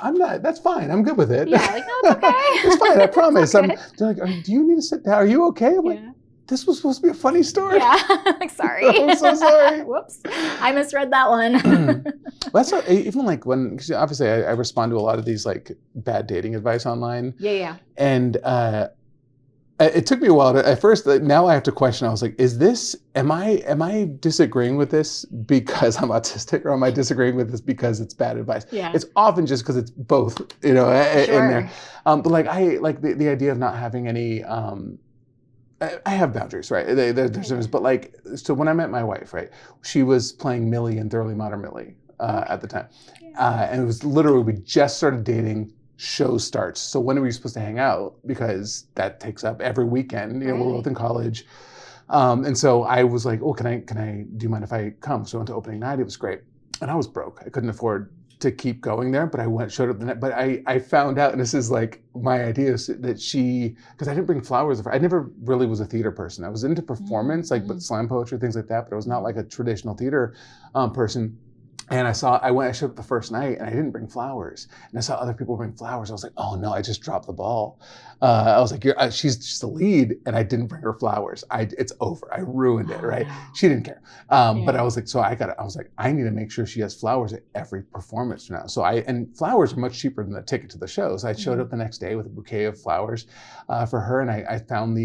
I'm not, that's fine. I'm good with it. Yeah, like, no, it's okay. It's fine, I promise. They're like, do you need to sit down? Are you okay? I'm like, this was supposed to be a funny story. Yeah, like, sorry. I'm so sorry. Whoops, I misread that one. That's not, even like when, because obviously I respond to a lot of these like bad dating advice online. Yeah. And it took me a while to, at first, now I have to question, I was like, am I disagreeing with this because I'm autistic, or am I disagreeing with this because it's bad advice? Yeah. It's often just because it's both, in there. But like, I like the idea of not having any, I have boundaries, right? There's but like, so when I met my wife, right, she was playing Millie in Thoroughly Modern Millie at the time. And it was literally, we just started dating, show starts. So when are we supposed to hang out? Because that takes up every weekend, we're both in college. And so I was like, oh, do you mind if I come? So I went to opening night, it was great. And I was broke, I couldn't afford to keep going there, but I showed up the night. But I found out, and this is like my idea, that because I didn't bring flowers. I never really was a theater person. I was into performance, like but slam poetry, things like that. But I was not like a traditional theater person. And I showed up the first night, and I didn't bring flowers. And I saw other people bring flowers. I was like, oh no, I just dropped the ball. I was like, she's just the lead, and I didn't bring her flowers. It's over. I ruined it, right? She didn't care. But I was like, I need to make sure she has flowers at every performance now. And flowers are much cheaper than the ticket to the show. So I showed up the next day with a bouquet of flowers for her, and I found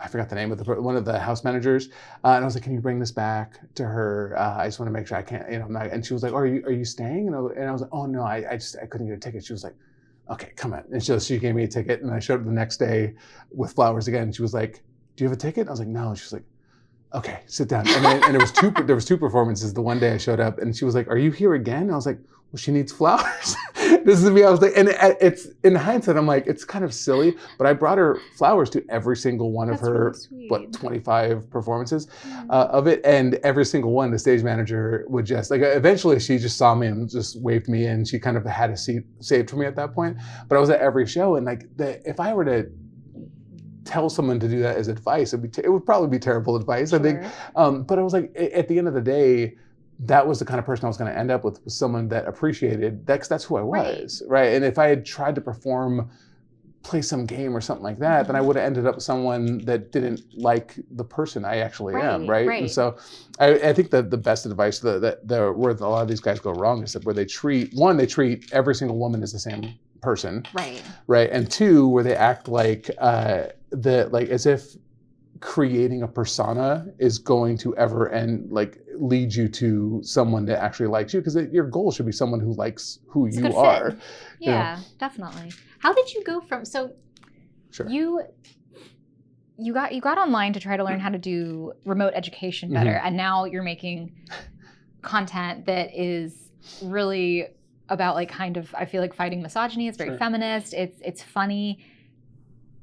I forgot the name of one of the house managers, and I was like, "Can you bring this back to her? I just want to make sure I can't, I'm not." And she was like, "Are you staying?" And I was like, "Oh no, I couldn't get a ticket." She was like, "Okay, come on." And so she gave me a ticket, and I showed up the next day with flowers again. And she was like, "Do you have a ticket?" And I was like, "No." She was like, "Okay, sit down." And there was two performances. The one day I showed up, and she was like, "Are you here again?" And I was like, "Well, she needs flowers." This is me. I was like, and it's in hindsight, I'm like, it's kind of silly, but I brought her flowers to every single one of her, 25 performances of it. And every single one, the stage manager would just, like, eventually she just saw me and just waved me in. She kind of had a seat saved for me at that point. But I was at every show, and like, if I were to tell someone to do that as advice, it would probably be terrible advice, sure. I think. But I was like, at the end of the day, that was the kind of person I was going to end up with someone that appreciated that, because that's who I was, right? And if I had tried to play some game or something like that, then I would have ended up with someone that didn't like the person I actually am, right? And so I think that the best advice where a lot of these guys go wrong is that where they treat every single woman as the same person, right? And two, where they act like as if creating a persona is going to ever lead you to someone that actually likes you, because your goal should be someone who likes who you are. Yeah, definitely. How did you go from Sure. you got online to try to learn how to do remote education better, and now you're making content that is really about I feel like fighting misogyny. It's very feminist. It's funny.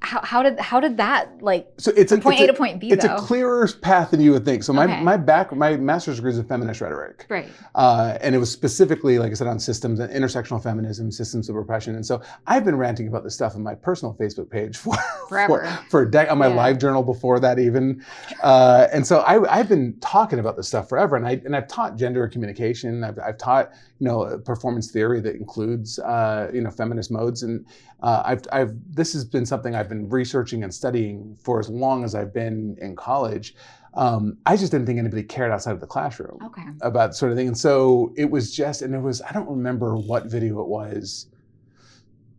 how did that like so it's from point A to point B it's though? a clearer path than you would think. So my Okay. my master's degree is in feminist rhetoric. Right. And it was specifically, like I said, on systems and intersectional feminism, systems of repression. And so I've been ranting about this stuff on my personal Facebook page Forever. for a decade, on my live journal before that even. And so I've been talking about this stuff forever. And I've taught gender communication. I've taught, performance theory that includes, feminist modes. And this has been something I've been researching and studying for as long as I've been in college. I just didn't think anybody cared outside of the classroom about sort of thing. And so it was just, and I don't remember what video it was.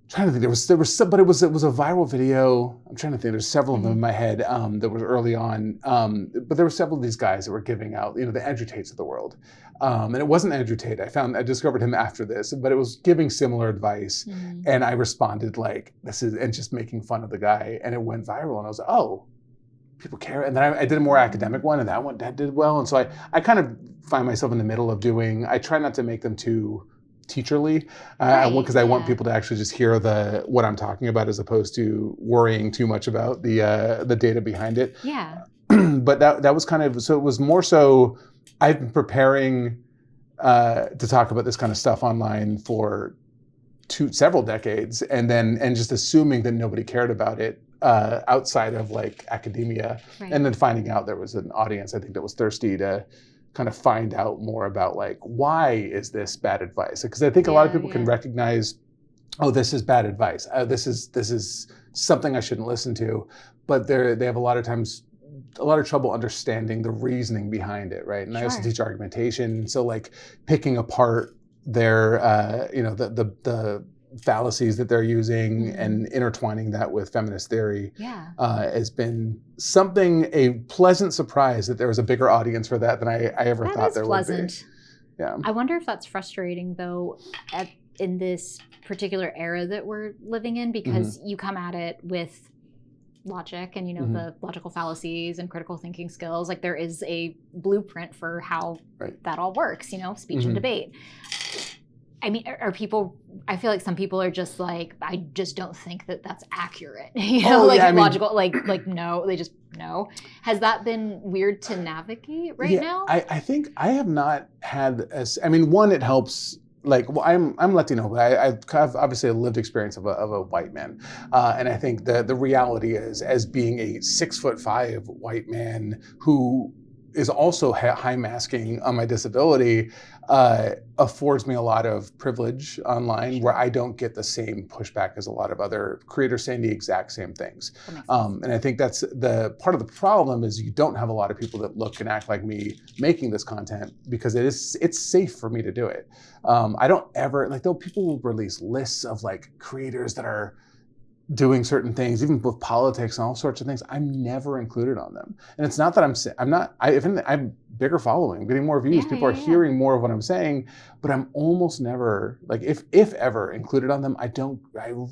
I'm trying to think, there was some, but it was a viral video. I'm trying to think, there's several of them in my head that was early on. But there were several of these guys that were giving out, the Andrew Tates of the world. And it wasn't Andrew Tate. I discovered him after this, but it was giving similar advice. And I responded like, and just making fun of the guy. And it went viral. And I was like, oh, people care. And then I did a more academic one, and that did well. And so I kind of find myself in the middle of I try not to make them too teacherly, because I want people to actually just hear what I'm talking about, as opposed to worrying too much about the data behind it. Yeah. But that was kind of, so it was more so I've been preparing to talk about this kind of stuff online for several decades, and just assuming that nobody cared about it outside of like academia, and then finding out there was an audience, I think, that was thirsty to kind of find out more about like, why is this bad advice? Because I think a lot of people can recognize, oh, this is bad advice. This is something I shouldn't listen to, but they have a lot of trouble understanding the reasoning behind it, right? And I also teach argumentation, so like picking apart their, the fallacies that they're using and intertwining that with feminist theory has been a pleasant surprise that there was a bigger audience for that than I ever thought there would be. Yeah. I wonder if that's frustrating though in this particular era that we're living in, because you come at it with logic and the logical fallacies and critical thinking skills. Like there is a blueprint for how that all works, speech and debate. I mean, I feel like some people are just like, I just don't think that that's accurate. Logical, no, they just no. Has that been weird to navigate now? I think I have not had one, it helps. I'm Latino, but I have obviously a lived experience of a white man. And I think the reality is, as being a 6'5" white man who is also high masking on my disability, affords me a lot of privilege online, where I don't get the same pushback as a lot of other creators saying the exact same things. And I think that's the part of the problem, is you don't have a lot of people that look and act like me making this content, because it's safe for me to do it. I don't ever, though people will release lists of like creators that are doing certain things, even with politics and all sorts of things, I'm never included on them. And it's not that I'm bigger following, getting more views. People are hearing more of what I'm saying, but I'm almost never, if ever, included on them. I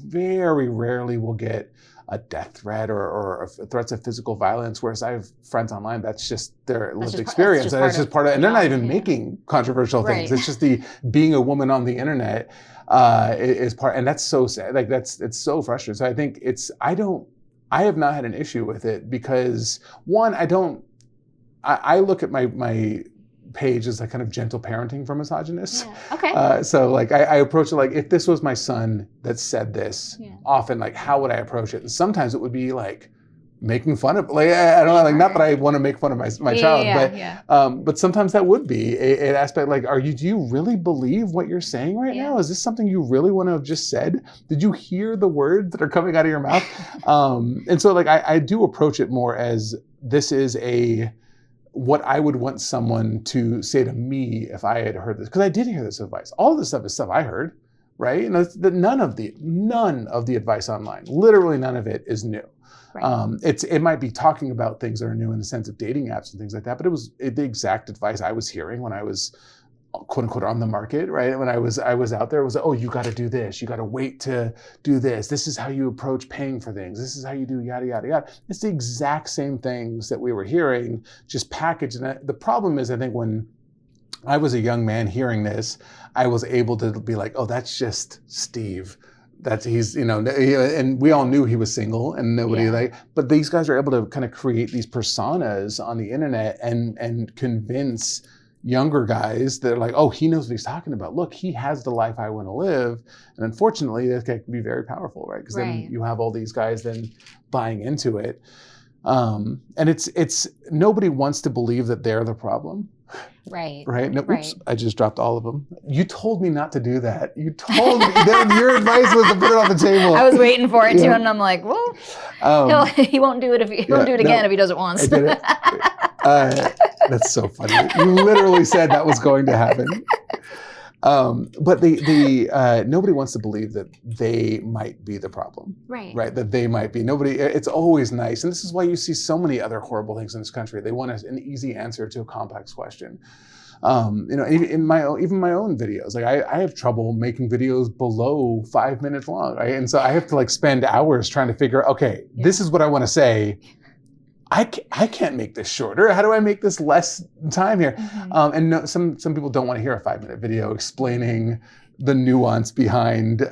very rarely will get a death threat or threats of physical violence, whereas I have friends online, that's just their lived experience. And it's just part of, and they're not even making controversial things. It's just being a woman on the internet is part, and that's so sad. It's so frustrating. So I think I have not had an issue with it, because one, I look at my page as a kind of gentle parenting for misogynists. So I approach it like, if this was my son that said this, often how would I approach it? And sometimes it would be like making fun of, I don't know, not that I want to make fun of my child, but sometimes that would be an aspect, do you really believe what you're saying right now? Is this something you really want to have just said? Did you hear the words that are coming out of your mouth? And so I do approach it more as, this is what I would want someone to say to me if I had heard this, because I did hear this advice. All of this stuff is stuff I heard, right? And none of the advice online, literally none of it, is new. It might be talking about things that are new in the sense of dating apps and things like that, but it was the exact advice I was hearing when I was, quote unquote, on the market, right? When I was out there, it was, oh, you got to do this. You got to wait to do this. This is how you approach paying for things. This is how you do yada, yada, yada. It's the exact same things that we were hearing, just packaged. And the problem is, I think when I was a young man hearing this, I was able to be like, oh, that's just Steve he's, and we all knew he was single and nobody but these guys are able to kind of create these personas on the internet and convince younger guys that are like, oh, he knows what he's talking about. Look, he has the life I want to live. And unfortunately, that can be very powerful, right? Because then you have all these guys then buying into it. And it's nobody wants to believe that they're the problem. Right. Right. No, oops, I just dropped all of them. You told me not to do that. You told me that your advice was to put it on the table. I was waiting for it too, and I'm like, well, he won't do it if he won't do it again if he does it once. I did it. That's so funny. You literally said that was going to happen. But nobody wants to believe that they might be the problem. Right. That they might be. It's always nice. And this is why you see so many other horrible things in this country. They want an easy answer to a complex question. In my own videos, like I have trouble making videos below 5 minutes long. Right? And so I have to spend hours trying to figure, okay, this is what I want to say. I can't make this shorter. How do I make this less time here? And some people don't want to hear a 5-minute video explaining the nuance behind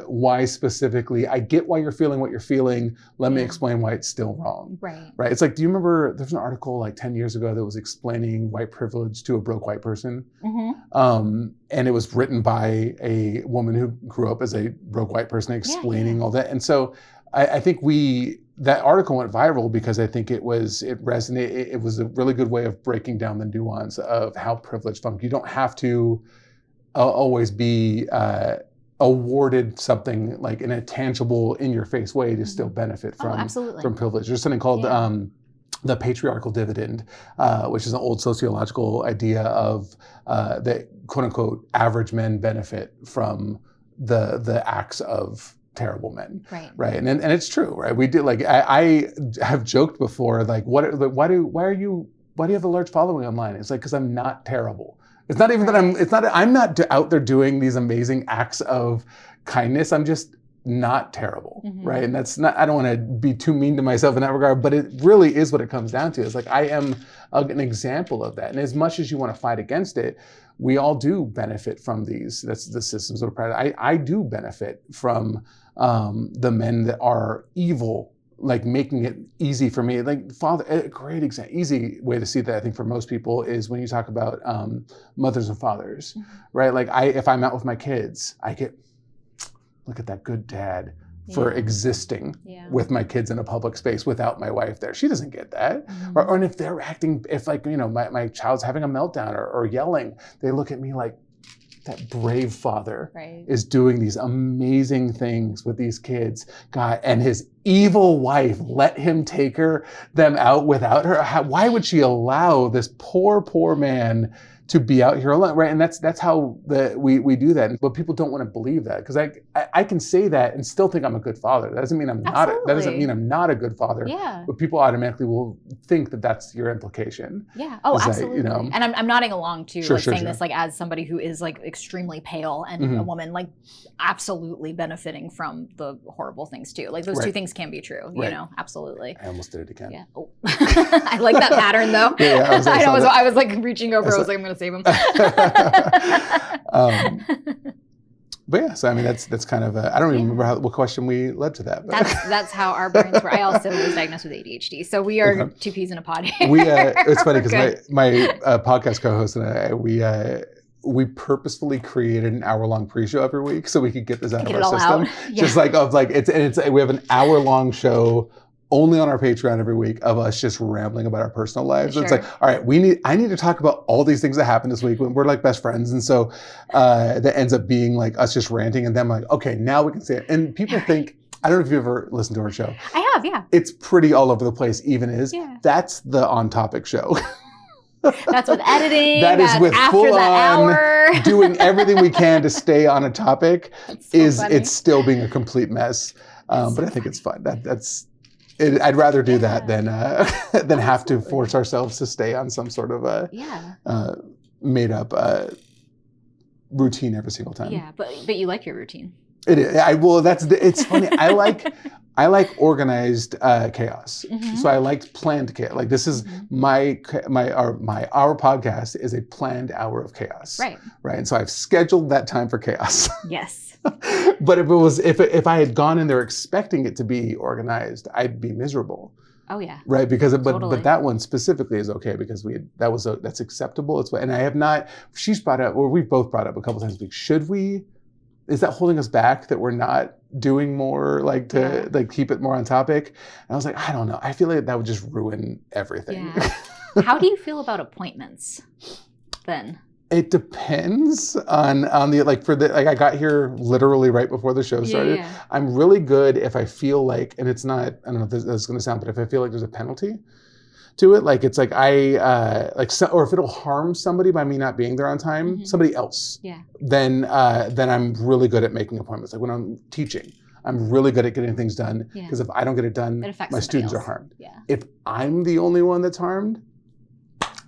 why specifically. I get why you're feeling what you're feeling. Let me explain why it's still wrong. Right. It's like, do you remember there's an article 10 years ago that was explaining white privilege to a broke white person? And it was written by a woman who grew up as a broke white person explaining all that. And so I think that article went viral because I think it resonated. It was a really good way of breaking down the nuance of how privilege functions. You don't have to always be awarded something in a tangible, in-your-face way to still benefit from privilege. There's something called the patriarchal dividend, which is an old sociological idea of that quote-unquote average men benefit from the acts of terrible men, right? And it's true, right? We do I have joked before, why do you have a large following online? It's because I'm not terrible. It's not even that I'm not out there doing these amazing acts of kindness. I'm just not terrible, right? And that's not. I don't want to be too mean to myself in that regard, but it really is what it comes down to. It's I am an example of that. And as much as you want to fight against it, we all do benefit from these. That's the systems of oppression. I do benefit from the men that are evil, making it easy for me. Father, a great example, easy way to see that I think for most people is when you talk about mothers and fathers, right? If I'm out with my kids, I get, look at that good dad for existing with my kids in a public space without my wife there. She doesn't get that. Or if they're acting, my child's having a meltdown or yelling, they look at me like, that brave father is doing these amazing things with these kids. God, and his evil wife let him take them out without her. Why would she allow this poor man to be out here alone, right? And that's how we do that. But people don't want to believe that because I can say that and still think I'm a good father. That doesn't mean I'm not. That doesn't mean I'm not a good father. Yeah. But people automatically will think that that's your implication. Yeah. Oh, absolutely. And I'm nodding along too, saying this as somebody who is extremely pale and a woman, absolutely benefiting from the horrible things too. Those two things can be true. You know, absolutely. I almost did it again. Yeah. Oh. I like that pattern though. I was reaching over. I was I'm going to save him. But yeah, so that's kind of I don't even remember what question we led to that. But. That's how our brains work. I also was diagnosed with ADHD, so we are two peas in a pod. It's funny because my podcast co-host and I we purposefully created an hour-long pre-show every week so we could get this out of our system. Yeah. Just we have an hour-long show only on our Patreon every week of us just rambling about our personal lives. Sure. It's all right, I need to talk about all these things that happened this week when we're best friends. And so that ends up being us just ranting and them okay, now we can say it. And people think, I don't know if you've ever listened to our show. I have, yeah. It's pretty all over the place, even is. Yeah. That's the On Topic show. That's with editing. That is with full on doing everything we can to stay on a topic. It's still being a complete mess. But I think it's fun. I'd rather do that than have to force ourselves to stay on some sort of made up routine every single time. Yeah, but you like your routine. It is. It's funny. I like organized chaos. So I liked planned chaos. Like this is our podcast is a planned hour of chaos. Right. Right. And so I've scheduled that time for chaos. Yes. But if I had gone in there expecting it to be organized, I'd be miserable. Oh yeah. Right. Because Totally. but that one specifically is okay because that's acceptable. And I have not. She's brought up, or we've both brought up a couple times. Like, should we? Is that holding us back that we're not doing more, like to like keep it more on topic? And I was like, I don't know. I feel like that would just ruin everything. Yeah. How do you feel about appointments then? It depends on the I got here literally right before the show started. Yeah. I'm really good if I feel like, and it's not, I don't know if this is going to sound, but if I feel like there's a penalty to it, like it's like or if it'll harm somebody by me not being there on time, somebody else. Yeah. Then I'm really good at making appointments. Like when I'm teaching, I'm really good at getting things done because if I don't get it done, my students are harmed. Yeah. If I'm the only one that's harmed,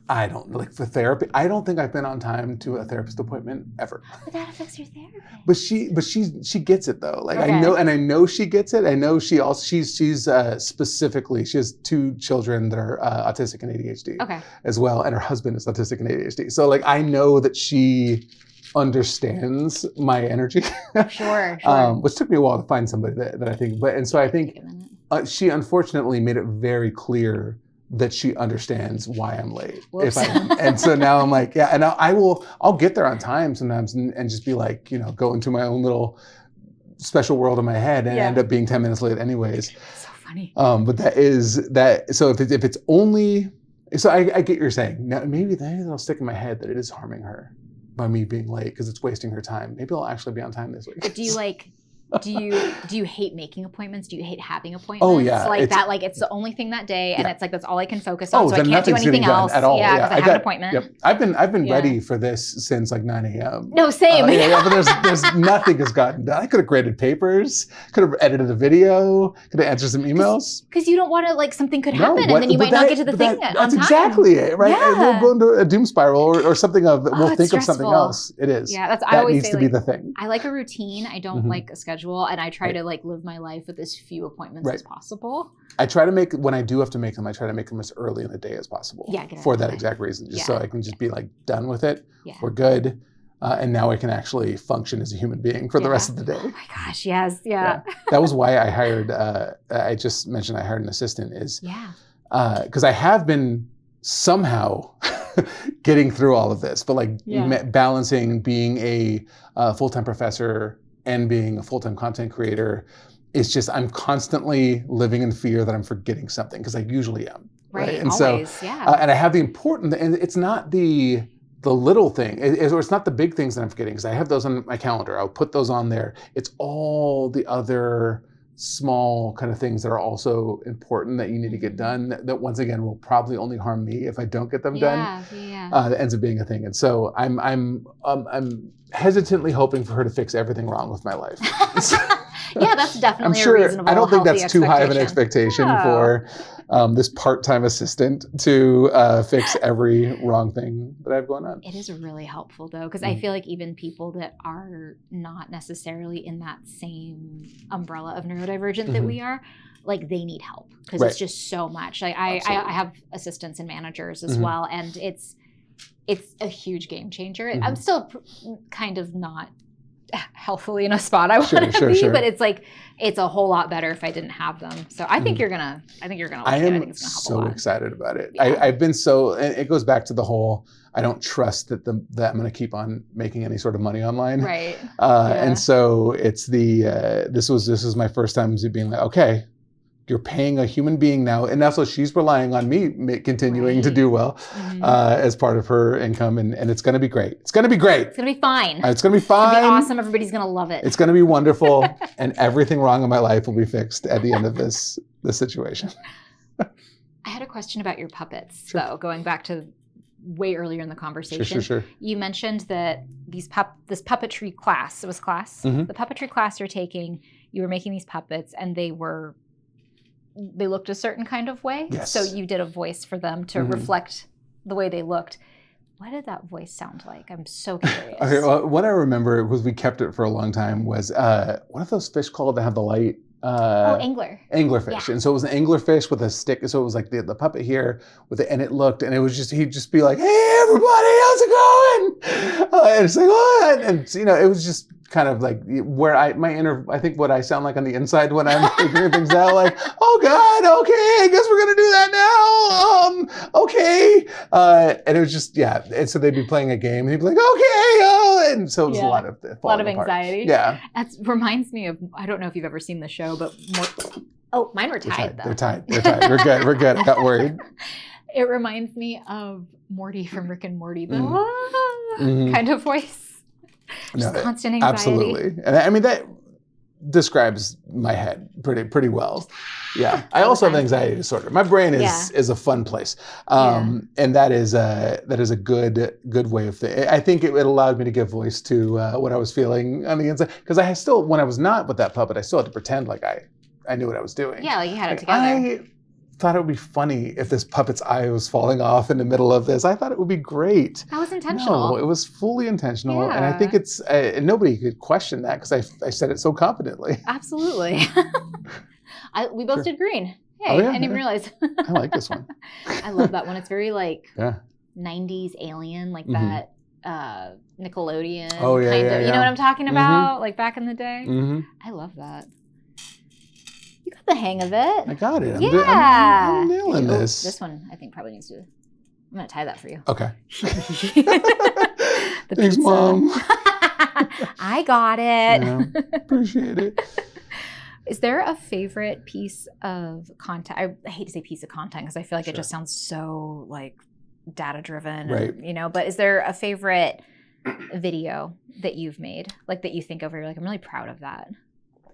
I don't, like for therapy, I don't think I've been on time to a therapist appointment ever. But that affects your therapist. But she gets it though. Like I know she gets it. I know she's specifically, she has 2 children that are autistic and ADHD as well. And her husband is autistic and ADHD. So like, I know that she understands my energy. Sure. Which took me a while to find somebody that I think, I think she unfortunately made it very clear that she understands why I'm late. And so now I'm like, yeah, and I'll get there on time sometimes and just be like, go into my own little special world in my head and end up being 10 minutes late anyways. So funny. But so if it's only, so I get what you're saying. Now maybe that'll stick in my head that it is harming her by me being late because it's wasting her time. Maybe I'll actually be on time this week. But do you hate making appointments? Do you hate having appointments? Oh yeah. It's the only thing that day and it's like that's all I can focus on. Oh, so I can't do anything else. At all. Yeah, because I have an appointment. Yep. I've been ready for this since like 9 a.m. No, same. But there's nothing has gotten done. I could have graded papers, could have edited a video, could have answered some emails. Because you don't want to something could happen and then you might not get to the thing on time. That's exactly it, right? Yeah. We'll go into a doom spiral or something we'll think of something else. It is. Yeah, I always needs to be the thing. I like a routine. I don't like a schedule, and I try to live my life with as few appointments as possible. I try to make, when I do have to make them, I try to make them as early in the day as possible. Yeah, for that exact reason, just so I can just be done with it. Yeah. We're good. And now I can actually function as a human being for the rest of the day. Oh my gosh, yes, yeah. That was why I hired, I just mentioned I hired an assistant because I have been somehow getting through all of this, but balancing being a full-time professor and being a full-time content creator, it's just, I'm constantly living in fear that I'm forgetting something because I usually am. Right. And always, so, and I have the important, and it's not the little thing, or it's not the big things that I'm forgetting because I have those on my calendar. I'll put those on there. It's all the other small kind of things that are also important that you need to get done that once again will probably only harm me if I don't get them done. That ends up being a thing. And so I'm hesitantly hoping for her to fix everything wrong with my life. Yeah, that's definitely a reasonable, I don't think that's too high of an expectation for this part-time assistant to fix every wrong thing that I have going on. It is really helpful though, because I feel like even people that are not necessarily in that same umbrella of neurodivergent that we are, they need help because it's just so much. I have assistants and managers as well, and it's a huge game changer. I'm still kind of not healthfully in a spot I want to be, but it's a whole lot better if I didn't have them. So I think you're gonna like it. I think it's gonna help so a lot. Excited about it. Yeah. I've been and it goes back to the whole, I don't trust that I'm going to keep on making any sort of money online. Right. And so it's this was my first time being like, okay, you're paying a human being now, and that's what she's relying on me continuing to do well as part of her income, and it's going to be great. It's going to be great. It's going to be fine. It's going to be fine. It's going to be awesome. Everybody's going to love it. It's going to be wonderful, and everything wrong in my life will be fixed at the end of this situation. I had a question about your puppets, though, going back to way earlier in the conversation. Sure. You mentioned that this puppetry class, it was class, the puppetry class you're taking, you were making these puppets, and they looked a certain kind of way. Yes. So you did a voice for them to reflect the way they looked. What did that voice sound like? I'm so curious. Okay, well, what I remember was we kept it for a long time was what are those fish called that have the light angler. Anglerfish. Yeah. And so it was an anglerfish with a stick. So it was like the puppet here with it, and it looked, and it was just, he'd just be like, hey, everybody, how's it going? And it's like, what? And, you know, it was just kind of like where I think what I sound like on the inside when I'm figuring things out, like, oh God, okay, I guess we're going to do that now. Okay. And it was just, yeah. And so they'd be playing a game and he'd be like, okay. Oh, and so it was a lot of anxiety. Yeah. That reminds me of, I don't know if you've ever seen the show, but mine were tied though. They're tied. We're good. I got worried. It reminds me of Morty from Rick and Morty, the Mm-hmm. kind of voice. Just constant anxiety. Absolutely. And I mean, that describes my head pretty well. Yeah. I also have an anxiety disorder. My brain is a fun place. And that is a good way of thinking. I think it allowed me to give voice to what I was feeling on the inside. Because I still, when I was not with that puppet, I still had to pretend like I knew what I was doing. Yeah, like you had it together. I thought it would be funny if this puppet's eye was falling off in the middle of this. I thought it would be great. That was intentional. No, it was fully intentional. Yeah. And I think it's, nobody could question that because I said it so confidently. Absolutely. We both did green. Hey, I didn't even realize. I like this one. I love that one. It's very like 90s alien, like that Nickelodeon kind of. You know what I'm talking about? Like back in the day. Mm-hmm. I love that. You got the hang of it. I got it. I'm nailing this. This one I think probably needs to. I'm gonna tie that for you. Okay. The Thanks, pizza. Mom. I got it. Yeah, appreciate it. Is there a favorite piece of content? I hate to say piece of content because I feel like it just sounds so like data driven, right? You know, but is there a favorite video that you've made, like that you think of where you're like, I'm really proud of that?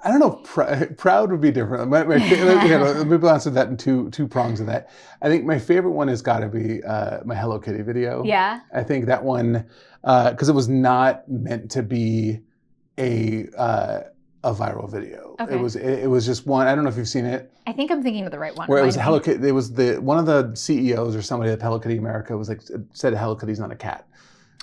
I don't know. Proud would be different. Let me answer that in two prongs of that. I think my favorite one has got to be my Hello Kitty video. Yeah. I think that one, because it was not meant to be a viral video. Okay. It was just one. I don't know if you've seen it. I think I'm thinking of the right one. Where it was Hello Kitty. It was one of the CEOs or somebody at Hello Kitty America was like said Hello Kitty's not a cat.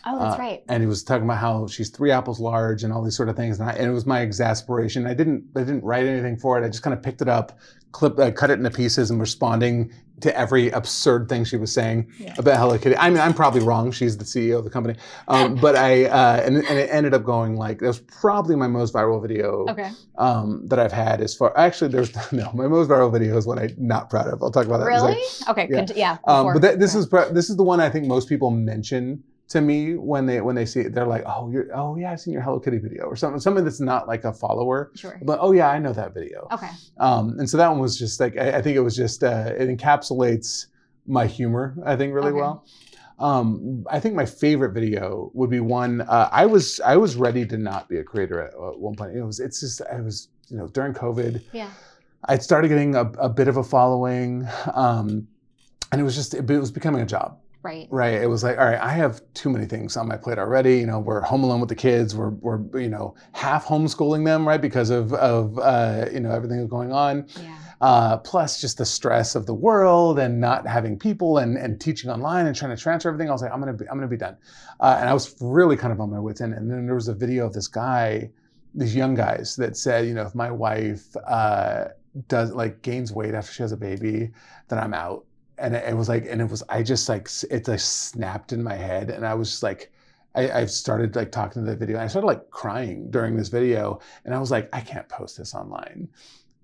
Oh, that's right. And he was talking about how she's 3 apples large and all these sort of things. And it was my exasperation. I didn't write anything for it. I just kind of picked it up, cut it into pieces, and responding to every absurd thing she was saying about Hello Kitty. I mean, I'm probably wrong. She's the CEO of the company. But and it ended up going like, that was probably my most viral video that I've had as far, actually my most viral video is one I'm not proud of. I'll talk about that. Really? Okay. Yeah. But this is the one I think most people mention to me when they see it. They're like, oh yeah, I've seen your Hello Kitty video or something that's not like a follower. Sure. But oh yeah, I know that video. Okay. And so that one was just like, I think it was just it encapsulates my humor, I think, really well. I think my favorite video would be one. I was ready to not be a creator at one point. I was during COVID. Yeah. I'd started getting a bit of a following, and it was becoming a job. Right. Right. It was like, all right, I have too many things on my plate already. You know, we're home alone with the kids. We're half homeschooling them, right, because of everything that's going on. Yeah. Plus just the stress of the world and not having people and teaching online and trying to transfer everything. I was like, I'm gonna be done. And I was really kind of on my wits end. And then there was a video of these young guys that said, if my wife gains weight after she has a baby, then I'm out. And it just snapped in my head. And I was just like, I started like talking to the video and I started like crying during this video. And I was like, I can't post this online.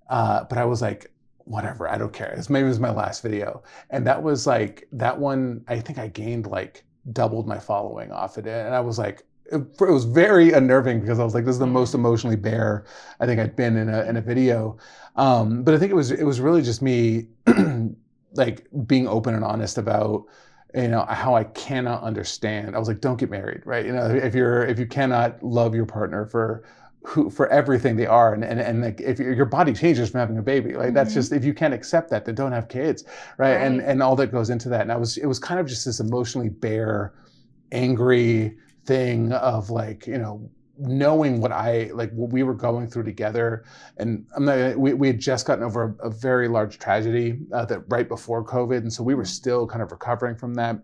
But I was like, whatever, I don't care. Maybe it was my last video. And that was like, that one, I think I gained like doubled my following off of it. And I was like, it was very unnerving because I was like, this is the most emotionally bare I think I'd been in a video. But I think it was really just me like being open and honest about, how I cannot understand. I was like, don't get married, right? If you cannot love your partner for everything they are, and like if your body changes from having a baby, like that's just, if you can't accept that, then don't have kids, right? And all that goes into that. And it was kind of just this emotionally bare, angry thing of like, knowing what we were going through together. And we had just gotten over a very large tragedy that right before COVID. And so we were still kind of recovering from that.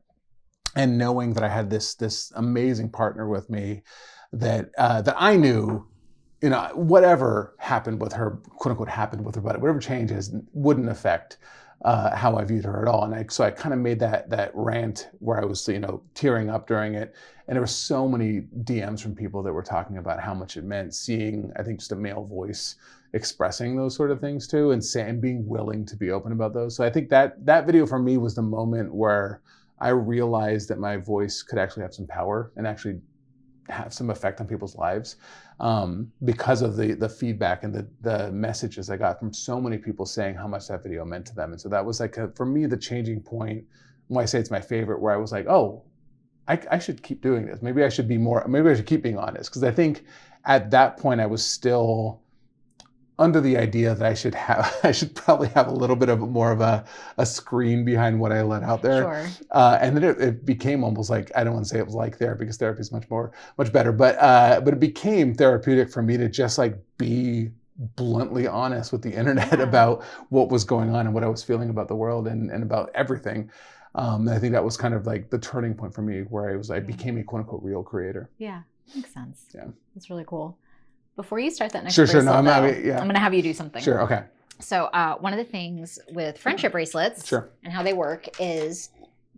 And knowing that I had this amazing partner with me that I knew whatever happened with her, quote unquote, happened with her body, whatever changes wouldn't affect how I viewed her at all. And so I kind of made that rant where I was, tearing up during it. And there were so many DMs from people that were talking about how much it meant seeing, I think, just a male voice expressing those sort of things too, and being willing to be open about those. So I think that video for me was the moment where I realized that my voice could actually have some power and actually have some effect on people's lives, because of the feedback and the messages I got from so many people saying how much that video meant to them. And so that was like, for me, the changing point, when I say it's my favorite, where I was like, oh, I should keep doing this. Maybe I should keep being honest. Because I think at that point I was still under the idea that I should probably have a little bit of more of a screen behind what I let out there. Sure. And then it became almost like, I don't want to say it was like therapy, because therapy is much better, but it became therapeutic for me to just like be bluntly honest with the internet about what was going on and what I was feeling about the world and about everything. I think that was kind of like the turning point for me, where I became a quote unquote real creator. Yeah, makes sense. Yeah. That's really cool. Before you start that next Sure. bracelet, No, I'm going to have you do something. Sure. Okay. So one of the things with friendship bracelets and how they work is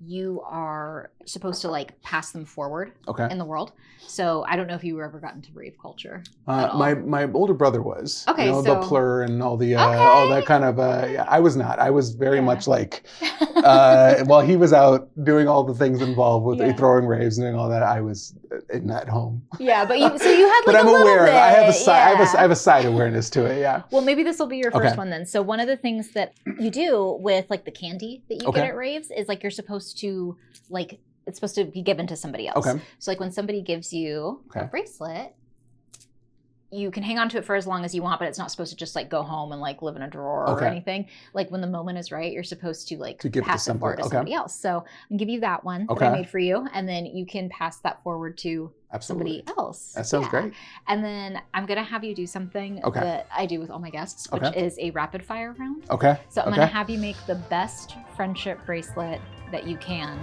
you are supposed to like pass them forward in the world. So I don't know if you were ever gotten to rave culture. My older brother was. Okay, so the plur and all the all that kind of. I was not. I was very much like. While he was out doing all the things involved with throwing raves and doing all that, I was at home. Yeah, but you had like but I'm a little aware. bit. I have a side. I have a side awareness to it. Yeah. Well, maybe this will be your first one then. So one of the things that you do with like the candy that you get at raves is like you're supposed to like. It's supposed to be given to somebody else. Okay. So like when somebody gives you a bracelet, you can hang on to it for as long as you want, but it's not supposed to just like go home and like live in a drawer or anything. Like when the moment is right, you're supposed to like pass it forward to somebody else. So I'm gonna give you that one that I made for you, and then you can pass that forward to somebody else. That sounds great. And then I'm gonna have you do something that I do with all my guests, which is a rapid fire round. Okay. So I'm gonna have you make the best friendship bracelet that you can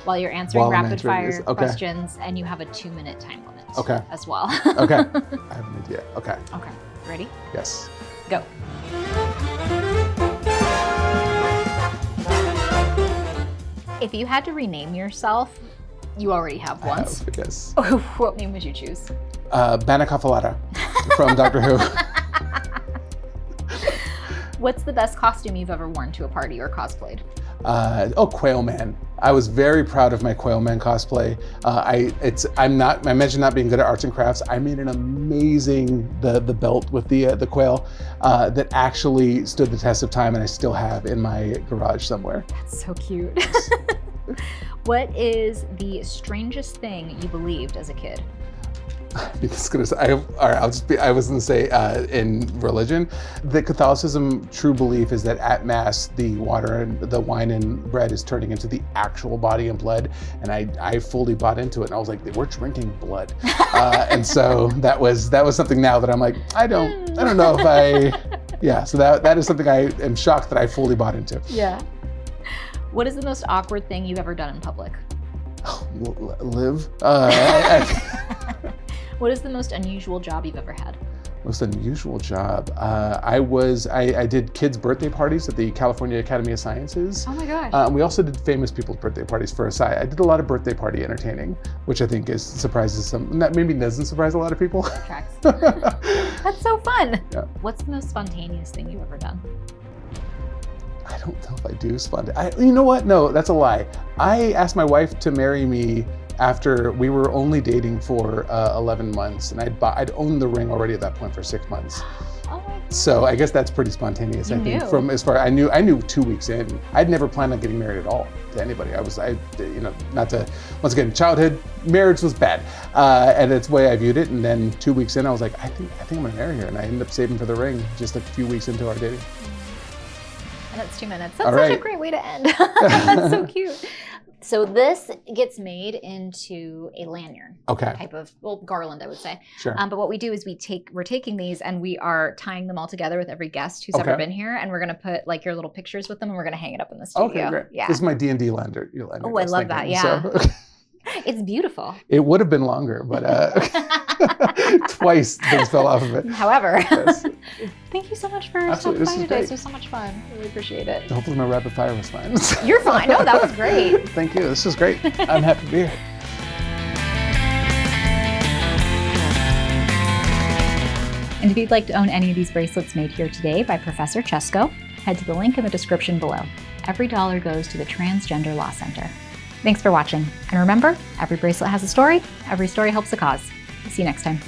while you're answering rapid fire questions, and you have a 2-minute time limit as well. Okay. I have an idea. Okay. Okay. Ready? Yes. Go. If you had to rename yourself, you already have once. Yes. What name would you choose? Banacafalata from Doctor Who. What's the best costume you've ever worn to a party or cosplayed? Quail Man. I was very proud of my Quail Man cosplay. I mentioned not being good at arts and crafts. I made an amazing the belt with the quail that actually stood the test of time, and I still have in my garage somewhere. That's so cute. What is the strangest thing you believed as a kid? I was gonna say in religion, the Catholicism true belief is that at Mass the water and the wine and bread is turning into the actual body and blood, and I fully bought into it, and I was like, we're drinking blood, and so that was something now that I'm like, I don't know if so that is something I am shocked that I fully bought into. Yeah. What is the most awkward thing you've ever done in public? Live. What is the most unusual job you've ever had? Most unusual job? I did kids' birthday parties at the California Academy of Sciences. Oh my gosh. And we also did famous people's birthday parties for a side. I did a lot of birthday party entertaining, which I think surprises some, that maybe doesn't surprise a lot of people. Tracks. That's so fun. Yeah. What's the most spontaneous thing you've ever done? I don't know if I do spontaneous. You know what? No, that's a lie. I asked my wife to marry me after we were only dating for 11 months, and I'd owned the ring already at that point for 6 months. Oh my God. So I guess that's pretty spontaneous. I think from as far I knew 2 weeks in. I'd never planned on getting married at all to anybody. Not to, once again, childhood marriage was bad, and it's the way I viewed it. And then 2 weeks in, I was like, I think I'm gonna marry her, and I ended up saving for the ring just a few weeks into our dating. And that's 2 minutes. That's such a great way to end. That's so cute. So this gets made into a lanyard type of, garland, I would say. Sure. But what we do is we're taking these and we are tying them all together with every guest who's ever been here, and we're going to put like your little pictures with them, and we're going to hang it up in the studio. Okay, great. Yeah. This is my D&D lanyard. Oh, I love that. Yeah. So. It's beautiful. It would have been longer, but Twice things fell off of it. However, Yes. thank you so much for Absolutely. stopping by This today. is This was so much fun. Really appreciate it. Hopefully my rapid fire was fine. You're fine. No, that was great. Thank you. This is great. I'm happy to be here. And if you'd like to own any of these bracelets made here today by Professor Chesko, head to the link in the description below. Every dollar goes to the Transgender Law Center. Thanks for watching. And remember, every bracelet has a story. Every story helps a cause. See you next time.